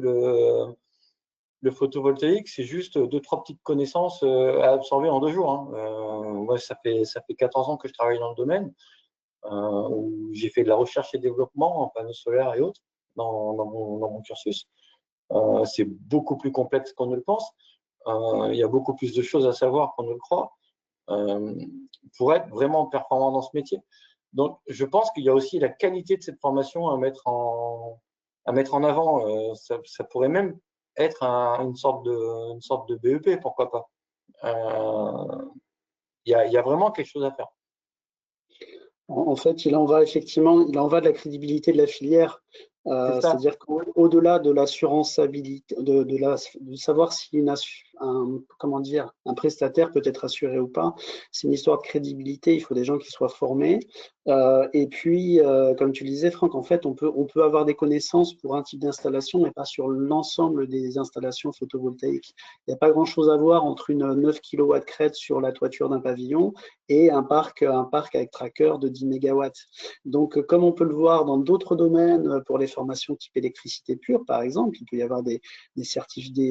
le photovoltaïque, c'est juste 2-3 petites connaissances à absorber en 2 jours. Hein. Moi, ça fait 14 ans que je travaille dans le domaine, où j'ai fait de la recherche et développement en panneaux solaires et autres dans mon cursus. C'est beaucoup plus complexe qu'on ne le pense. Il y a beaucoup plus de choses à savoir qu'on ne le croit pour être vraiment performant dans ce métier. Donc, je pense qu'il y a aussi la qualité de cette formation à mettre en avant. Ça pourrait même être une sorte de BEP, pourquoi pas. Il y a vraiment quelque chose à faire. En fait, il en va de la crédibilité de la filière. C'est-à-dire qu'au-delà de l'assurance habilité, de savoir si comment dire, un prestataire peut être assuré ou pas. C'est une histoire de crédibilité. Il faut des gens qui soient formés. Et puis, comme tu le disais, Franck, en fait, on peut avoir des connaissances pour un type d'installation, mais pas sur l'ensemble des installations photovoltaïques. Il n'y a pas grand-chose à voir entre une 9 kW crête sur la toiture d'un pavillon et un parc avec tracker de 10 MW. Donc, comme on peut le voir dans d'autres domaines, pour les formations type électricité pure, par exemple, il peut y avoir des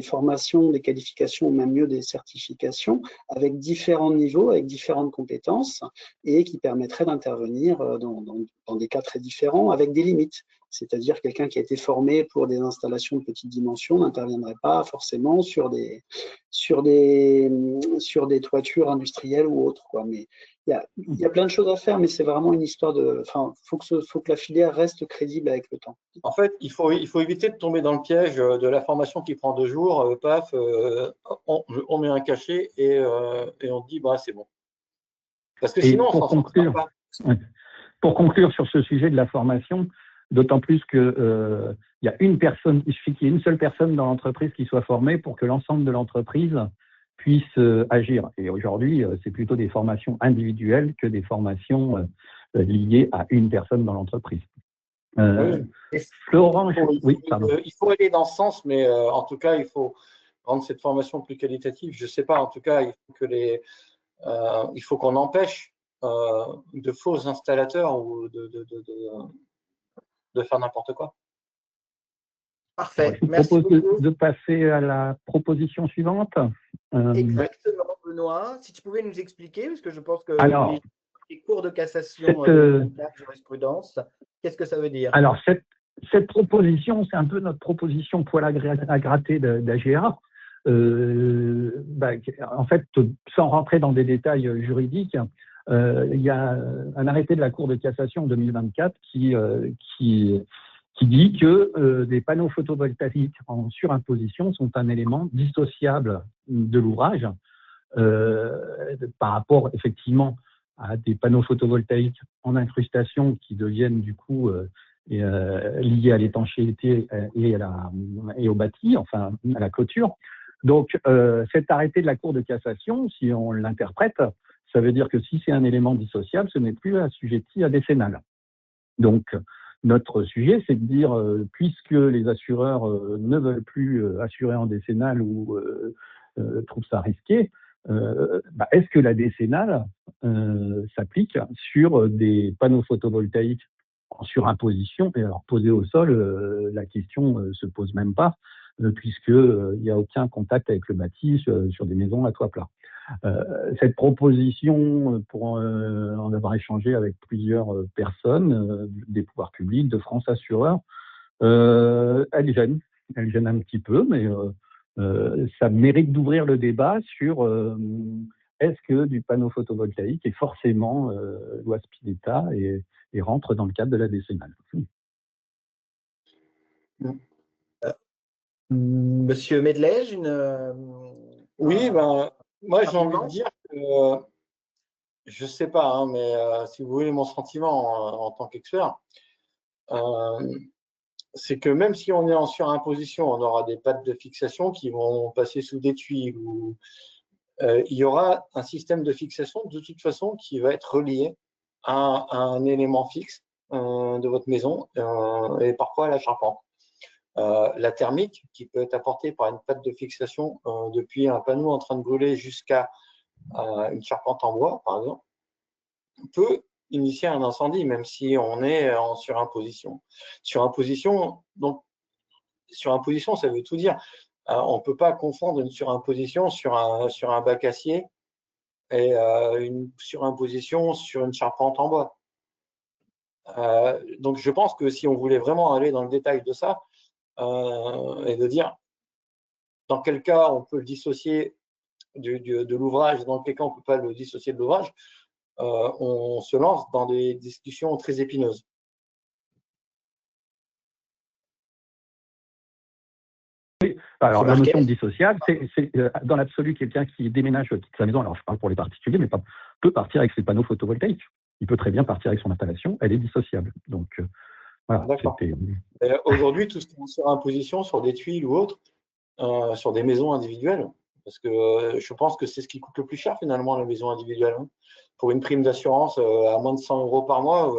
formations, des qualifications, ou même mieux des certifications, avec différents niveaux, avec différentes compétences, et qui permettraient d'intervenir dans des cas très différents, avec des limites. C'est-à-dire quelqu'un qui a été formé pour des installations de petite dimension n'interviendrait pas forcément sur des toitures industrielles ou autres, quoi. Mais il y a plein de choses à faire, mais c'est vraiment une histoire de… Enfin, faut que la filière reste crédible avec le temps. En fait, il faut éviter de tomber dans le piège de la formation qui prend 2 jours, paf, on met un cachet et on dit, bah, c'est bon. Parce que sinon, on s'en sort pas. Pour conclure sur ce sujet de la formation, d'autant plus que il y a une personne, il suffit qu'il y ait une seule personne dans l'entreprise qui soit formée pour que l'ensemble de l'entreprise puisse agir. Et aujourd'hui, c'est plutôt des formations individuelles que des formations liées à une personne dans l'entreprise. Florent, il faut aller dans ce sens, mais en tout cas, il faut rendre cette formation plus qualitative. Je ne sais pas, en tout cas, il faut qu'on empêche de faux installateurs ou de faire n'importe quoi. Parfait. Je vous propose de passer à la proposition suivante. Exactement, Benoît. Si tu pouvais nous expliquer, parce que je pense que les cours de cassation de jurisprudence, qu'est-ce que ça veut dire? Alors, cette proposition, c'est un peu notre proposition poil à gratter d'AGA. En fait, sans rentrer dans des détails juridiques, il y a un arrêté de la Cour de cassation 2024 qui dit que des panneaux photovoltaïques en surimposition sont un élément dissociable de l'ouvrage par rapport effectivement à des panneaux photovoltaïques en incrustation qui deviennent du coup liés à l'étanchéité et au bâti, enfin à la clôture. Donc cet arrêté de la Cour de cassation, si on l'interprète, ça veut dire que si c'est un élément dissociable, ce n'est plus assujetti à décennale. Donc notre sujet, c'est de dire, puisque les assureurs ne veulent plus assurer en décennale ou trouvent ça risqué, est-ce que la décennale s'applique sur des panneaux photovoltaïques en surimposition? Et alors, posé au sol, la question ne se pose même pas, puisqu'il n'y a aucun contact avec le bâti sur des maisons à toit plat. Cette proposition, pour en avoir échangé avec plusieurs personnes, des pouvoirs publics, de France Assureurs, elle gêne un petit peu, mais ça mérite d'ouvrir le débat sur est-ce que du panneau photovoltaïque est forcément loi Spinetta et rentre dans le cadre de la décennale. Monsieur Medlège, oui, moi j'ai envie de dire que je ne sais pas, hein, mais si vous voulez mon sentiment en tant qu'expert, c'est que même si on est en surimposition, on aura des pattes de fixation qui vont passer sous des tuiles. Il y aura un système de fixation de toute façon qui va être relié à un élément fixe de votre maison et parfois à la charpente. La thermique qui peut être apportée par une patte de fixation depuis un panneau en train de brûler jusqu'à une charpente en bois, par exemple, peut initier un incendie, même si on est en surimposition. Surimposition, ça veut tout dire. On ne peut pas confondre une surimposition sur un bac acier et une surimposition sur une charpente en bois. Donc, je pense que si on voulait vraiment aller dans le détail de ça, et de dire dans quel cas on peut le dissocier de l'ouvrage, dans quel cas on ne peut pas le dissocier de l'ouvrage, on se lance dans des discussions très épineuses. Alors, la notion de dissociable, c'est dans l'absolu quelqu'un qui déménage quitte sa maison, alors je parle pour les particuliers, mais peut partir avec ses panneaux photovoltaïques. Il peut très bien partir avec son installation, elle est dissociable. Donc, voilà. Aujourd'hui, tout ce qui est en surimposition sur des tuiles ou autres, sur des maisons individuelles, parce que je pense que c'est ce qui coûte le plus cher finalement, la maison individuelle. Hein. Pour une prime d'assurance à moins de 100 € par mois,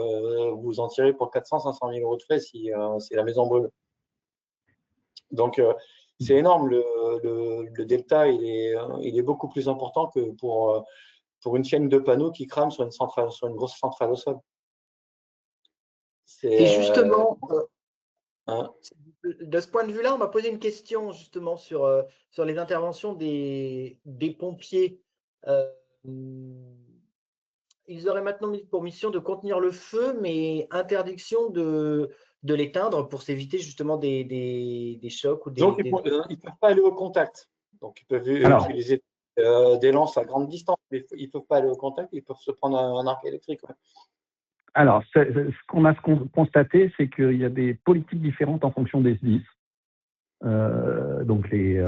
vous en tirez pour 400-500 000 € de frais si la maison brûle. Donc, c'est énorme. Le delta, il est beaucoup plus important que pour une chaîne de panneaux qui crame sur une grosse centrale au sol. Et justement, hein. de ce point de vue-là, on m'a posé une question justement sur les interventions des pompiers. Ils auraient maintenant pour mission de contenir le feu, mais interdiction de l'éteindre pour s'éviter justement des chocs ou Donc, ils ne peuvent pas aller au contact. Donc, ils peuvent utiliser des lances à grande distance, mais ils ne peuvent pas aller au contact, ils peuvent se prendre un arc électrique. Ouais. Alors, ce qu'on a constaté, c'est qu'il y a des politiques différentes en fonction des SDIS. Donc, les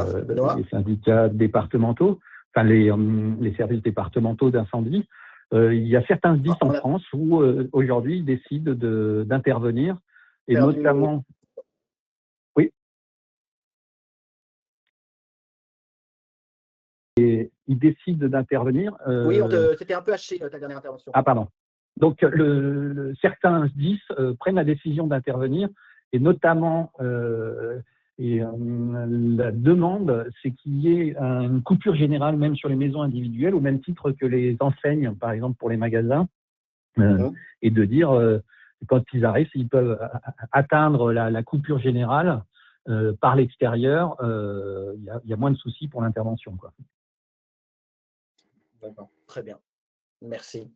syndicats départementaux, enfin les services départementaux d'incendie. Il y a certains SDIS en France où aujourd'hui ils décident d'intervenir et notamment. Oui. Et ils décident d'intervenir. Oui, c'était un peu haché ta dernière intervention. Ah, pardon. Donc, certains SDIS prennent la décision d'intervenir et notamment la demande, c'est qu'il y ait une coupure générale même sur les maisons individuelles, au même titre que les enseignes, par exemple pour les magasins, et de dire, quand ils arrivent, s'ils peuvent atteindre la coupure générale par l'extérieur, il y a moins de soucis pour l'intervention. D'accord, très bien. Merci.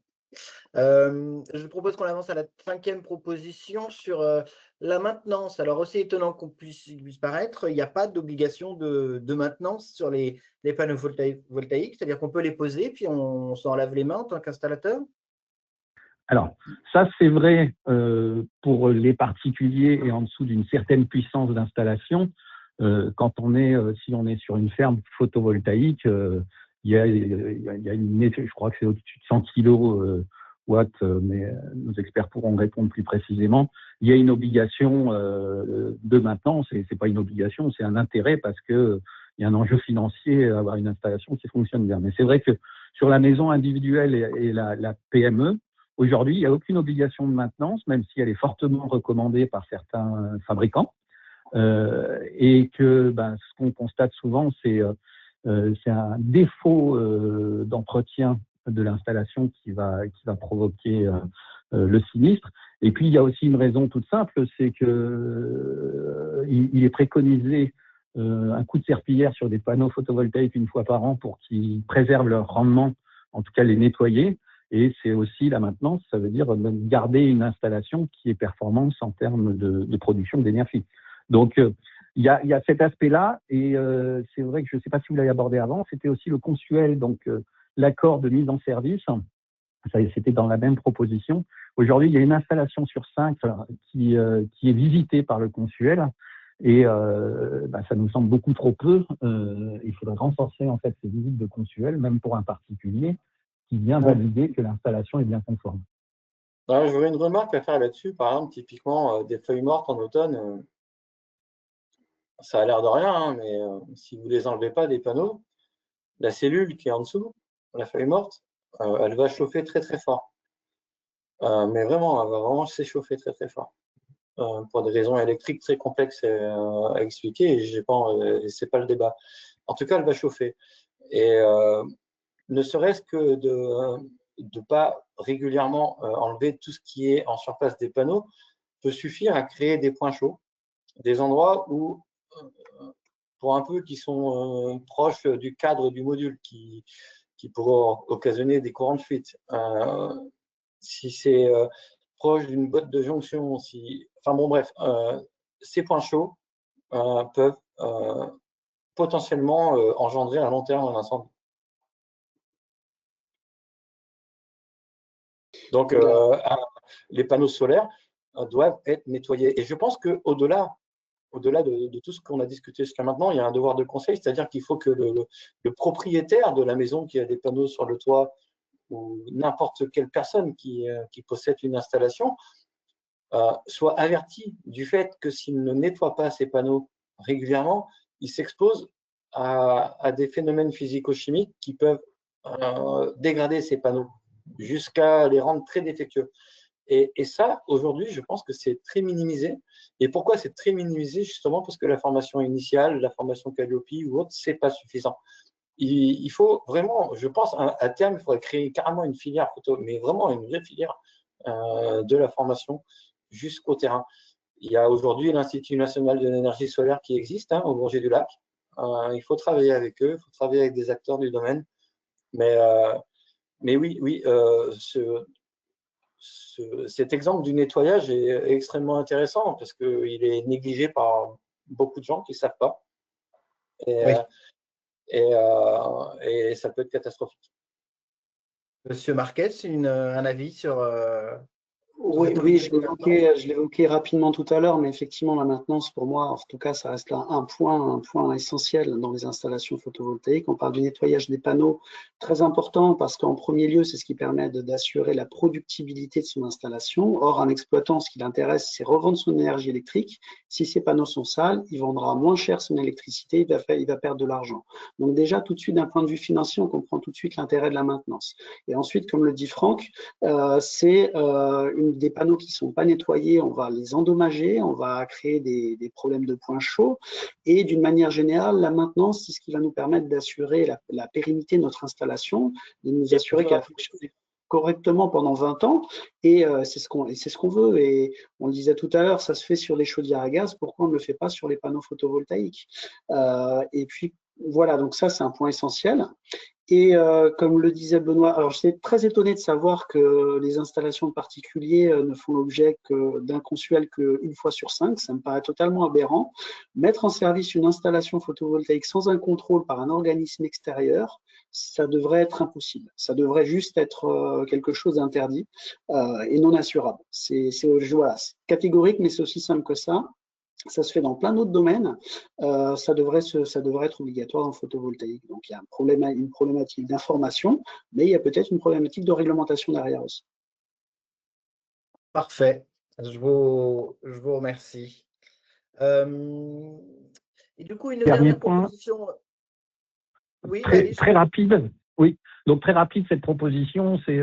Je propose qu'on avance à la 5e proposition sur la maintenance. Alors, aussi étonnant qu'on puisse paraître, il n'y a pas d'obligation de maintenance sur les panneaux voltaïques, c'est-à-dire qu'on peut les poser, puis on s'en lave les mains en tant qu'installateur. Alors, ça, c'est vrai pour les particuliers et en dessous d'une certaine puissance d'installation. Quand si on est sur une ferme photovoltaïque, il y a je crois que c'est au-dessus de 100 kW, mais nos experts pourront répondre plus précisément. Il y a une obligation de maintenance, et c'est pas une obligation, c'est un intérêt parce que il y a un enjeu financier à avoir une installation qui fonctionne bien. Mais c'est vrai que sur la maison individuelle et la PME, aujourd'hui, il n'y a aucune obligation de maintenance, même si elle est fortement recommandée par certains fabricants. Et que ce qu'on constate souvent, c'est un défaut d'entretien de l'installation qui va provoquer le sinistre. Et puis, il y a aussi une raison toute simple, c'est que il est préconisé un coup de serpillière sur des panneaux photovoltaïques une fois par an pour qu'ils préservent leur rendement, en tout cas les nettoyer. Et c'est aussi la maintenance, ça veut dire garder une installation qui est performante en termes de production d'énergie. Donc, il y a cet aspect-là, et c'est vrai que je ne sais pas si vous l'avez abordé avant, c'était aussi le consuel, donc l'accord de mise en service, c'était dans la même proposition. Aujourd'hui, il y a une installation sur 5 qui est visitée par le consuel, et ça nous semble beaucoup trop peu. Il faudrait renforcer en fait ces visites de consuel, même pour un particulier, qui vient valider que l'installation est bien conforme. J'aurais une remarque à faire là-dessus. Par exemple, typiquement, des feuilles mortes en automne, ça a l'air de rien, hein, mais si vous ne les enlevez pas des panneaux, la cellule qui est en dessous, la feuille morte, elle va chauffer très très fort. Mais vraiment, elle va vraiment s'échauffer très très fort. Pour des raisons électriques très complexes à expliquer, et ce n'est pas le débat. En tout cas, elle va chauffer. Et ne serait-ce que de ne pas régulièrement enlever tout ce qui est en surface des panneaux peut suffire à créer des points chauds, des endroits où, pour un peu qui sont proches du cadre du module, qui pourraient occasionner des courants de fuite. Si c'est proche d'une boîte de jonction, enfin bon bref, ces points chauds peuvent potentiellement engendrer à long terme un incendie. Donc, les panneaux solaires doivent être nettoyés. Et je pense qu'au-delà de tout ce qu'on a discuté jusqu'à maintenant, il y a un devoir de conseil, c'est-à-dire qu'il faut que le propriétaire de la maison qui a des panneaux sur le toit ou n'importe quelle personne qui possède une installation soit averti du fait que s'il ne nettoie pas ses panneaux régulièrement, il s'expose à des phénomènes physico-chimiques qui peuvent dégrader ces panneaux jusqu'à les rendre très défectueux. Et ça, aujourd'hui, je pense que c'est très minimisé. Et pourquoi c'est très minimisé? Justement parce que la formation initiale, la formation Calliope ou autre, c'est pas suffisant. Il faut vraiment, je pense, à terme, il faudrait créer carrément une filière photo, mais vraiment une vraie filière de la formation jusqu'au terrain. Il y a aujourd'hui l'Institut national de l'énergie solaire qui existe au Bourget du Lac. Il faut travailler avec eux, il faut travailler avec des acteurs du domaine. Mais oui, cet exemple du nettoyage est extrêmement intéressant parce qu'il est négligé par beaucoup de gens qui ne savent pas. Oui. Et ça peut être catastrophique. Monsieur Marquez, un avis sur Oui, je l'évoquais rapidement tout à l'heure, mais effectivement, la maintenance, pour moi, en tout cas, ça reste là un point essentiel dans les installations photovoltaïques. On parle du nettoyage des panneaux, très important, parce qu'en premier lieu, c'est ce qui permet d'assurer la productibilité de son installation. Or, un exploitant, ce qui l'intéresse, c'est revendre son énergie électrique. Si ses panneaux sont sales, il vendra moins cher son électricité, il va perdre de l'argent. Donc déjà, tout de suite, d'un point de vue financier, on comprend tout de suite l'intérêt de la maintenance. Et ensuite, comme le dit Franck, c'est des panneaux qui ne sont pas nettoyés, on va les endommager, on va créer des problèmes de points chauds. Et d'une manière générale, la maintenance, c'est ce qui va nous permettre d'assurer la pérennité de notre installation, de nous assurer qu'elle fonctionne correctement pendant 20 ans. Et c'est ce qu'on veut. Et on le disait tout à l'heure, ça se fait sur les chaudières à gaz. Pourquoi on ne le fait pas sur les panneaux photovoltaïques? Et puis, voilà, donc ça, c'est un point essentiel. Et comme le disait Benoît, alors j'étais très étonné de savoir que les installations de particuliers ne font l'objet d'un consuel qu'une fois sur 5. Ça me paraît totalement aberrant. Mettre en service une installation photovoltaïque sans un contrôle par un organisme extérieur, ça devrait être impossible. Ça devrait juste être quelque chose d'interdit et non assurable. Voilà, c'est catégorique, mais c'est aussi simple que ça. Ça se fait dans plein d'autres domaines. Ça devrait être obligatoire en photovoltaïque. Donc, il y a une problématique d'information, mais il y a peut-être une problématique de réglementation derrière aussi. Parfait. Je vous remercie. Et du coup, une Dernier dernière point. proposition. Oui, très rapide. Oui. Donc, très rapide, cette proposition, c'est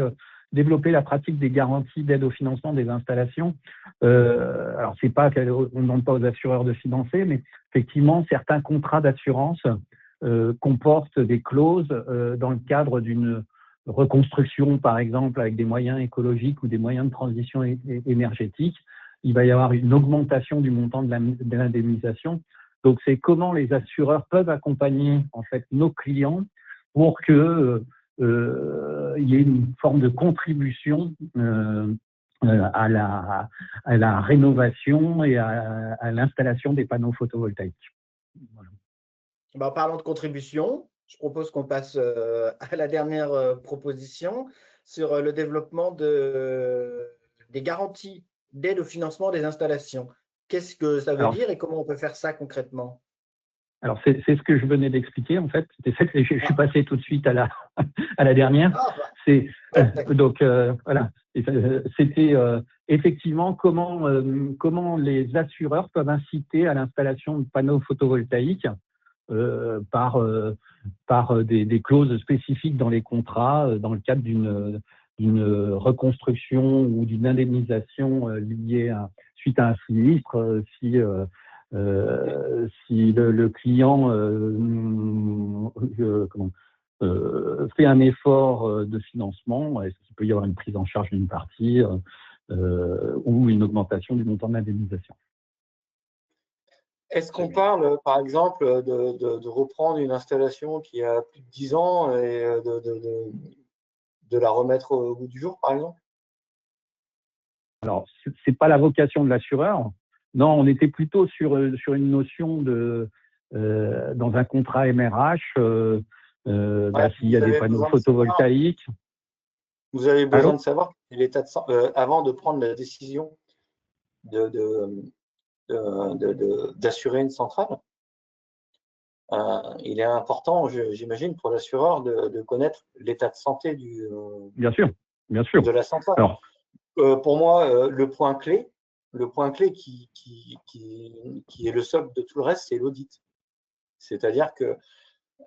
développer la pratique des garanties d'aide au financement des installations. Alors, c'est pas qu'on ne demande pas aux assureurs de financer, mais effectivement, certains contrats d'assurance comportent des clauses dans le cadre d'une reconstruction, par exemple, avec des moyens écologiques ou des moyens de transition énergétique. Il va y avoir une augmentation du montant de l'indemnisation. Donc, c'est comment les assureurs peuvent accompagner en fait nos clients pour que il y ait une forme de contribution à la rénovation et à l'installation des panneaux photovoltaïques. Voilà. En parlant de contribution, je propose qu'on passe à la dernière proposition sur le développement des garanties d'aide au financement des installations. Qu'est-ce que ça veut dire et comment on peut faire ça concrètement? Alors, c'est ce que je venais d'expliquer, en fait. Je suis passé tout de suite à la dernière. Donc, voilà. C'était effectivement comment les assureurs peuvent inciter à l'installation de panneaux photovoltaïques par des clauses spécifiques dans les contrats, dans le cadre d'une reconstruction ou d'une indemnisation liée suite à un sinistre, si le client fait un effort de financement, est-ce qu'il peut y avoir une prise en charge d'une partie ou une augmentation du montant de l'indemnisation? Est-ce qu'on parle, par exemple, de reprendre une installation qui a plus de 10 ans et de la remettre au goût du jour, par exemple? Alors, ce n'est pas la vocation de l'assureur. Non, on était plutôt sur une notion dans un contrat MRH, s'il y a des panneaux photovoltaïques. Vous avez besoin de savoir l'état de avant de prendre la décision d'assurer une centrale. Il est important, j'imagine, pour l'assureur de connaître l'état de santé bien sûr. de la centrale. Alors, pour moi, le point clé qui est le socle de tout le reste, c'est l'audit. C'est-à-dire que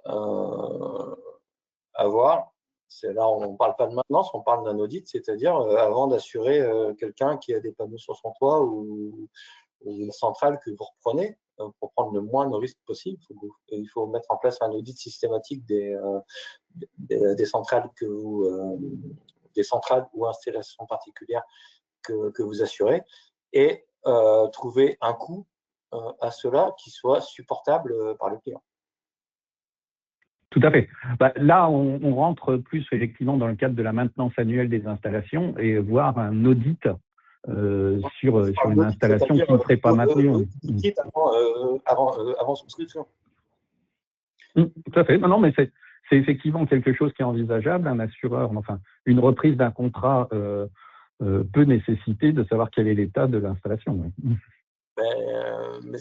à voir. Là, on ne parle pas de maintenance, on parle d'un audit, c'est-à-dire avant d'assurer quelqu'un qui a des panneaux sur son toit ou une centrale que vous reprenez, pour prendre le moins de risques possible, il faut mettre en place un audit systématique des centrales des centrales ou installations particulières que vous assurez et trouver un coût à cela qui soit supportable par le client. Tout à fait. Là, on rentre plus effectivement dans le cadre de la maintenance annuelle des installations et voir un audit sur une installation qui ne serait pas maintenue. Avant souscription. Tout à fait. Non, mais c'est effectivement quelque chose qui est envisageable. Un assureur, enfin, une reprise d'un contrat peut nécessiter de savoir quel est l'état de l'installation. Mais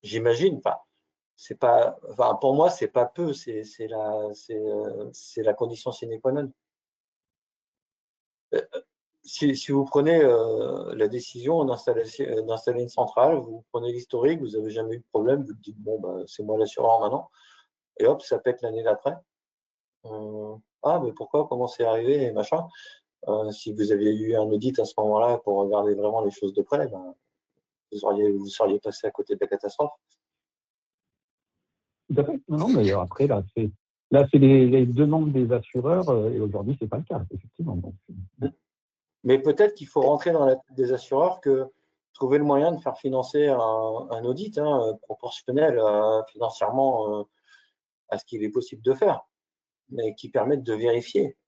j'imagine pas. C'est pas, enfin, pour moi, c'est pas peu, c'est la condition sine qua non. Si vous prenez la décision d'installer une centrale, vous prenez l'historique, vous n'avez jamais eu de problème, vous dites bon, c'est moi l'assureur maintenant, et hop, ça pète l'année d'après. Ah, mais pourquoi, comment c'est arrivé, et machin. Si vous aviez eu un audit à ce moment-là pour regarder vraiment les choses de près, vous seriez passé à côté de la catastrophe. Tout à fait. Non, d'ailleurs, après, là, c'est les demandes des assureurs, et aujourd'hui, ce n'est pas le cas, effectivement. Donc, mais peut-être qu'il faut rentrer dans la tête des assureurs que trouver le moyen de faire financer un audit proportionnel financièrement à ce qu'il est possible de faire, mais qui permette de vérifier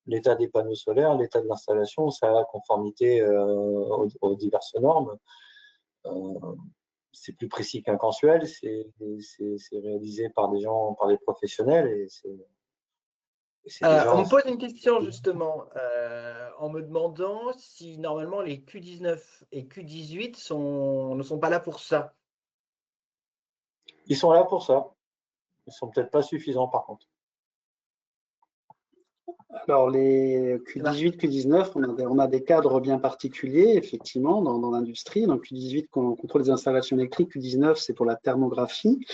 l'état des panneaux solaires, l'état de l'installation, sa conformité aux diverses normes. C'est plus précis qu'un mensuel, c'est réalisé par des gens, par des professionnels, et on me pose une question justement en me demandant si normalement les Q19 et Q18 ne sont pas là pour ça. Ils sont là pour ça. Ils ne sont peut-être pas suffisants par contre. Alors, les Q18, Q19, on a des cadres bien particuliers, effectivement, dans l'industrie. Donc, Q18, contrôle des installations électriques. Q19, c'est pour la thermographie.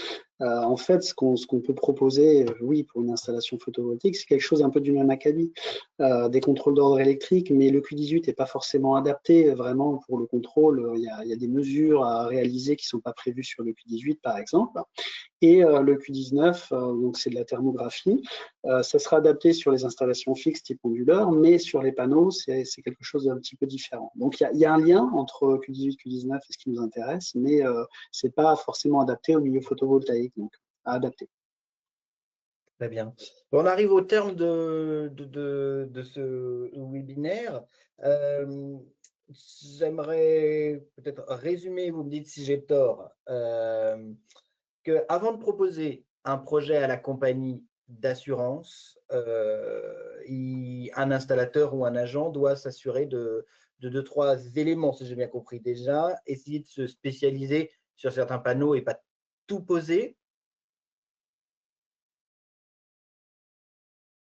En fait, ce qu'on peut proposer, oui, pour une installation photovoltaïque, c'est quelque chose un peu du même acabit. Des contrôles d'ordre électrique, mais le Q18 n'est pas forcément adapté vraiment pour le contrôle. Il y a des mesures à réaliser qui ne sont pas prévues sur le Q18, par exemple. Et le Q19, donc c'est de la thermographie. Ça sera adapté sur les installations fixes type onduleur, mais sur les panneaux, c'est quelque chose d'un petit peu différent. Donc, il y a un lien entre Q18, Q19 et ce qui nous intéresse, mais ce n'est pas forcément adapté au milieu photovoltaïque, donc à adapter. Très bien. On arrive au terme de ce webinaire. J'aimerais peut-être résumer, vous me dites si j'ai tort, qu'avant de proposer un projet à la compagnie d'assurance, un installateur ou un agent doit s'assurer de 2-3 éléments, si j'ai bien compris. Déjà, essayer de se spécialiser sur certains panneaux et pas tout poser.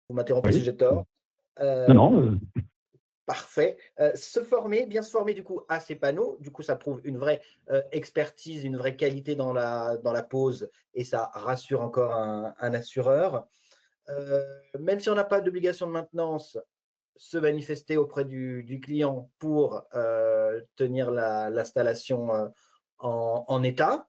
Vous m'interrompez si j'ai tort. Non. Parfait. Bien se former du coup à ces panneaux. Du coup, ça prouve une vraie expertise, une vraie qualité dans la pose et ça rassure encore un assureur. Même si on n'a pas d'obligation de maintenance, se manifester auprès du client pour tenir l'installation en état.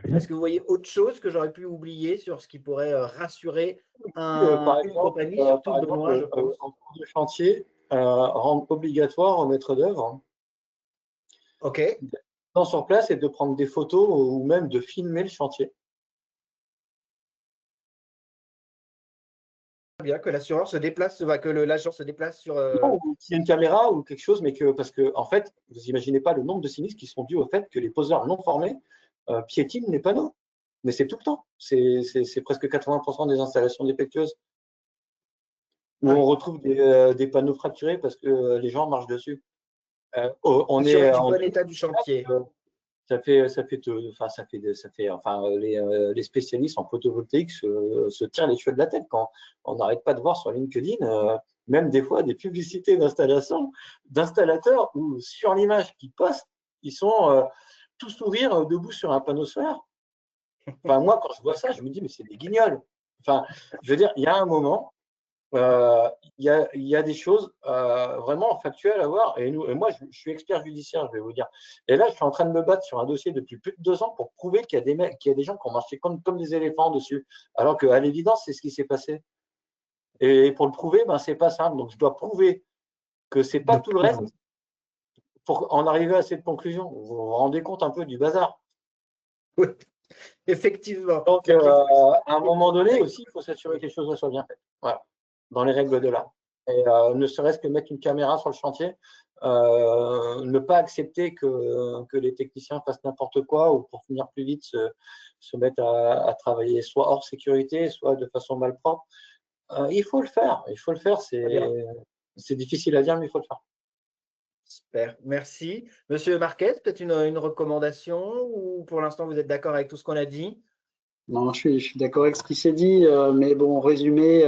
Est-ce que vous voyez autre chose que j'aurais pu oublier sur ce qui pourrait rassurer une compagnie, surtout Benoît, je pense. En cours de chantier, rendre obligatoire au maître d'œuvre sur place et de prendre des photos ou même de filmer le chantier. Bien que l'assureur se déplace, que l'agent se déplace sur. Non, qu'il y ait une caméra ou quelque chose, mais parce que en fait, vous n'imaginez pas le nombre de sinistres qui sont dus au fait que les poseurs non formés piétinent les panneaux. Mais c'est tout le temps. C'est presque 80% des installations défectueuses où on retrouve des panneaux fracturés parce que les gens marchent dessus. On est en bon état du chantier. Les spécialistes en photovoltaïque se tirent les cheveux de la tête quand on n'arrête pas de voir sur LinkedIn, même des fois des publicités d'installateurs où sur l'image qu'ils postent, ils sont tout sourire debout sur un panneau solaire. Enfin, moi, quand je vois ça, je me dis, mais c'est des guignols. Enfin, je veux dire, il y a un moment, il y a des choses vraiment factuelles à voir. Et moi, je suis expert judiciaire, je vais vous dire. Et là, je suis en train de me battre sur un dossier depuis plus de 2 ans pour prouver qu'il y a des gens qui ont marché comme des éléphants dessus. Alors qu'à l'évidence, c'est ce qui s'est passé. Et pour le prouver, ben, c'est pas simple. Donc, je dois prouver que c'est pas tout le reste pour en arriver à cette conclusion. Vous vous rendez compte un peu du bazar. Oui, effectivement. Donc, à un moment donné aussi, il faut s'assurer que les choses soient bien faites. Voilà, dans les règles de l'art. Et ne serait-ce que mettre une caméra sur le chantier, ne pas accepter que les techniciens fassent n'importe quoi ou pour finir plus vite se mettre à travailler soit hors sécurité, soit de façon malpropre. Il faut le faire. Il faut le faire. C'est difficile à dire, mais il faut le faire. Super, merci. Monsieur Marquez, peut-être une recommandation ou pour l'instant vous êtes d'accord avec tout ce qu'on a dit? Non, je suis d'accord avec ce qui s'est dit, mais bon, en résumé,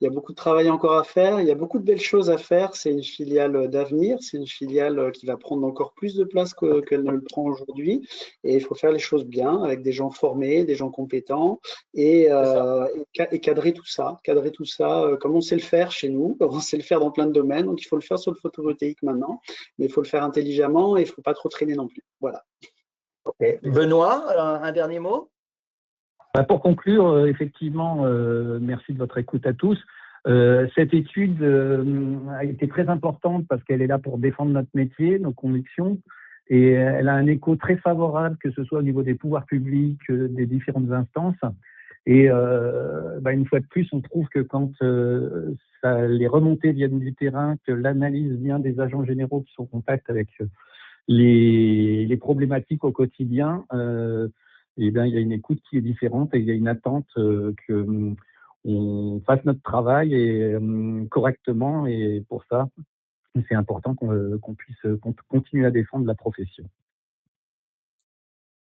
il y a beaucoup de travail encore à faire, il y a beaucoup de belles choses à faire. C'est une filiale d'avenir, c'est une filiale qui va prendre encore plus de place qu'elle ne le prend aujourd'hui. Et il faut faire les choses bien, avec des gens formés, des gens compétents, et cadrer tout ça, comme on sait le faire chez nous, comme on sait le faire dans plein de domaines. Donc il faut le faire sur le photovoltaïque maintenant, mais il faut le faire intelligemment et il ne faut pas trop traîner non plus. Voilà. Okay. Benoît, un dernier mot? Pour conclure, effectivement, merci de votre écoute à tous. Cette étude a été très importante parce qu'elle est là pour défendre notre métier, nos convictions, et elle a un écho très favorable, que ce soit au niveau des pouvoirs publics, des différentes instances. Et une fois de plus, on trouve que quand les remontées viennent du terrain, que l'analyse vient des agents généraux qui sont en contact avec les problématiques au quotidien, il y a une écoute qui est différente et il y a une attente qu'on fasse notre travail correctement. Et pour ça, c'est important qu'on puisse continuer à défendre la profession.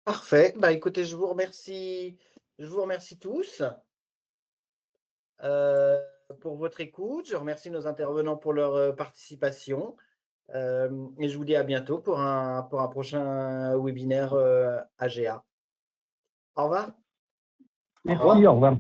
Parfait. Écoutez, je vous remercie tous pour votre écoute. Je remercie nos intervenants pour leur participation. Et je vous dis à bientôt pour un prochain webinaire AGA. Au revoir. Merci, au revoir.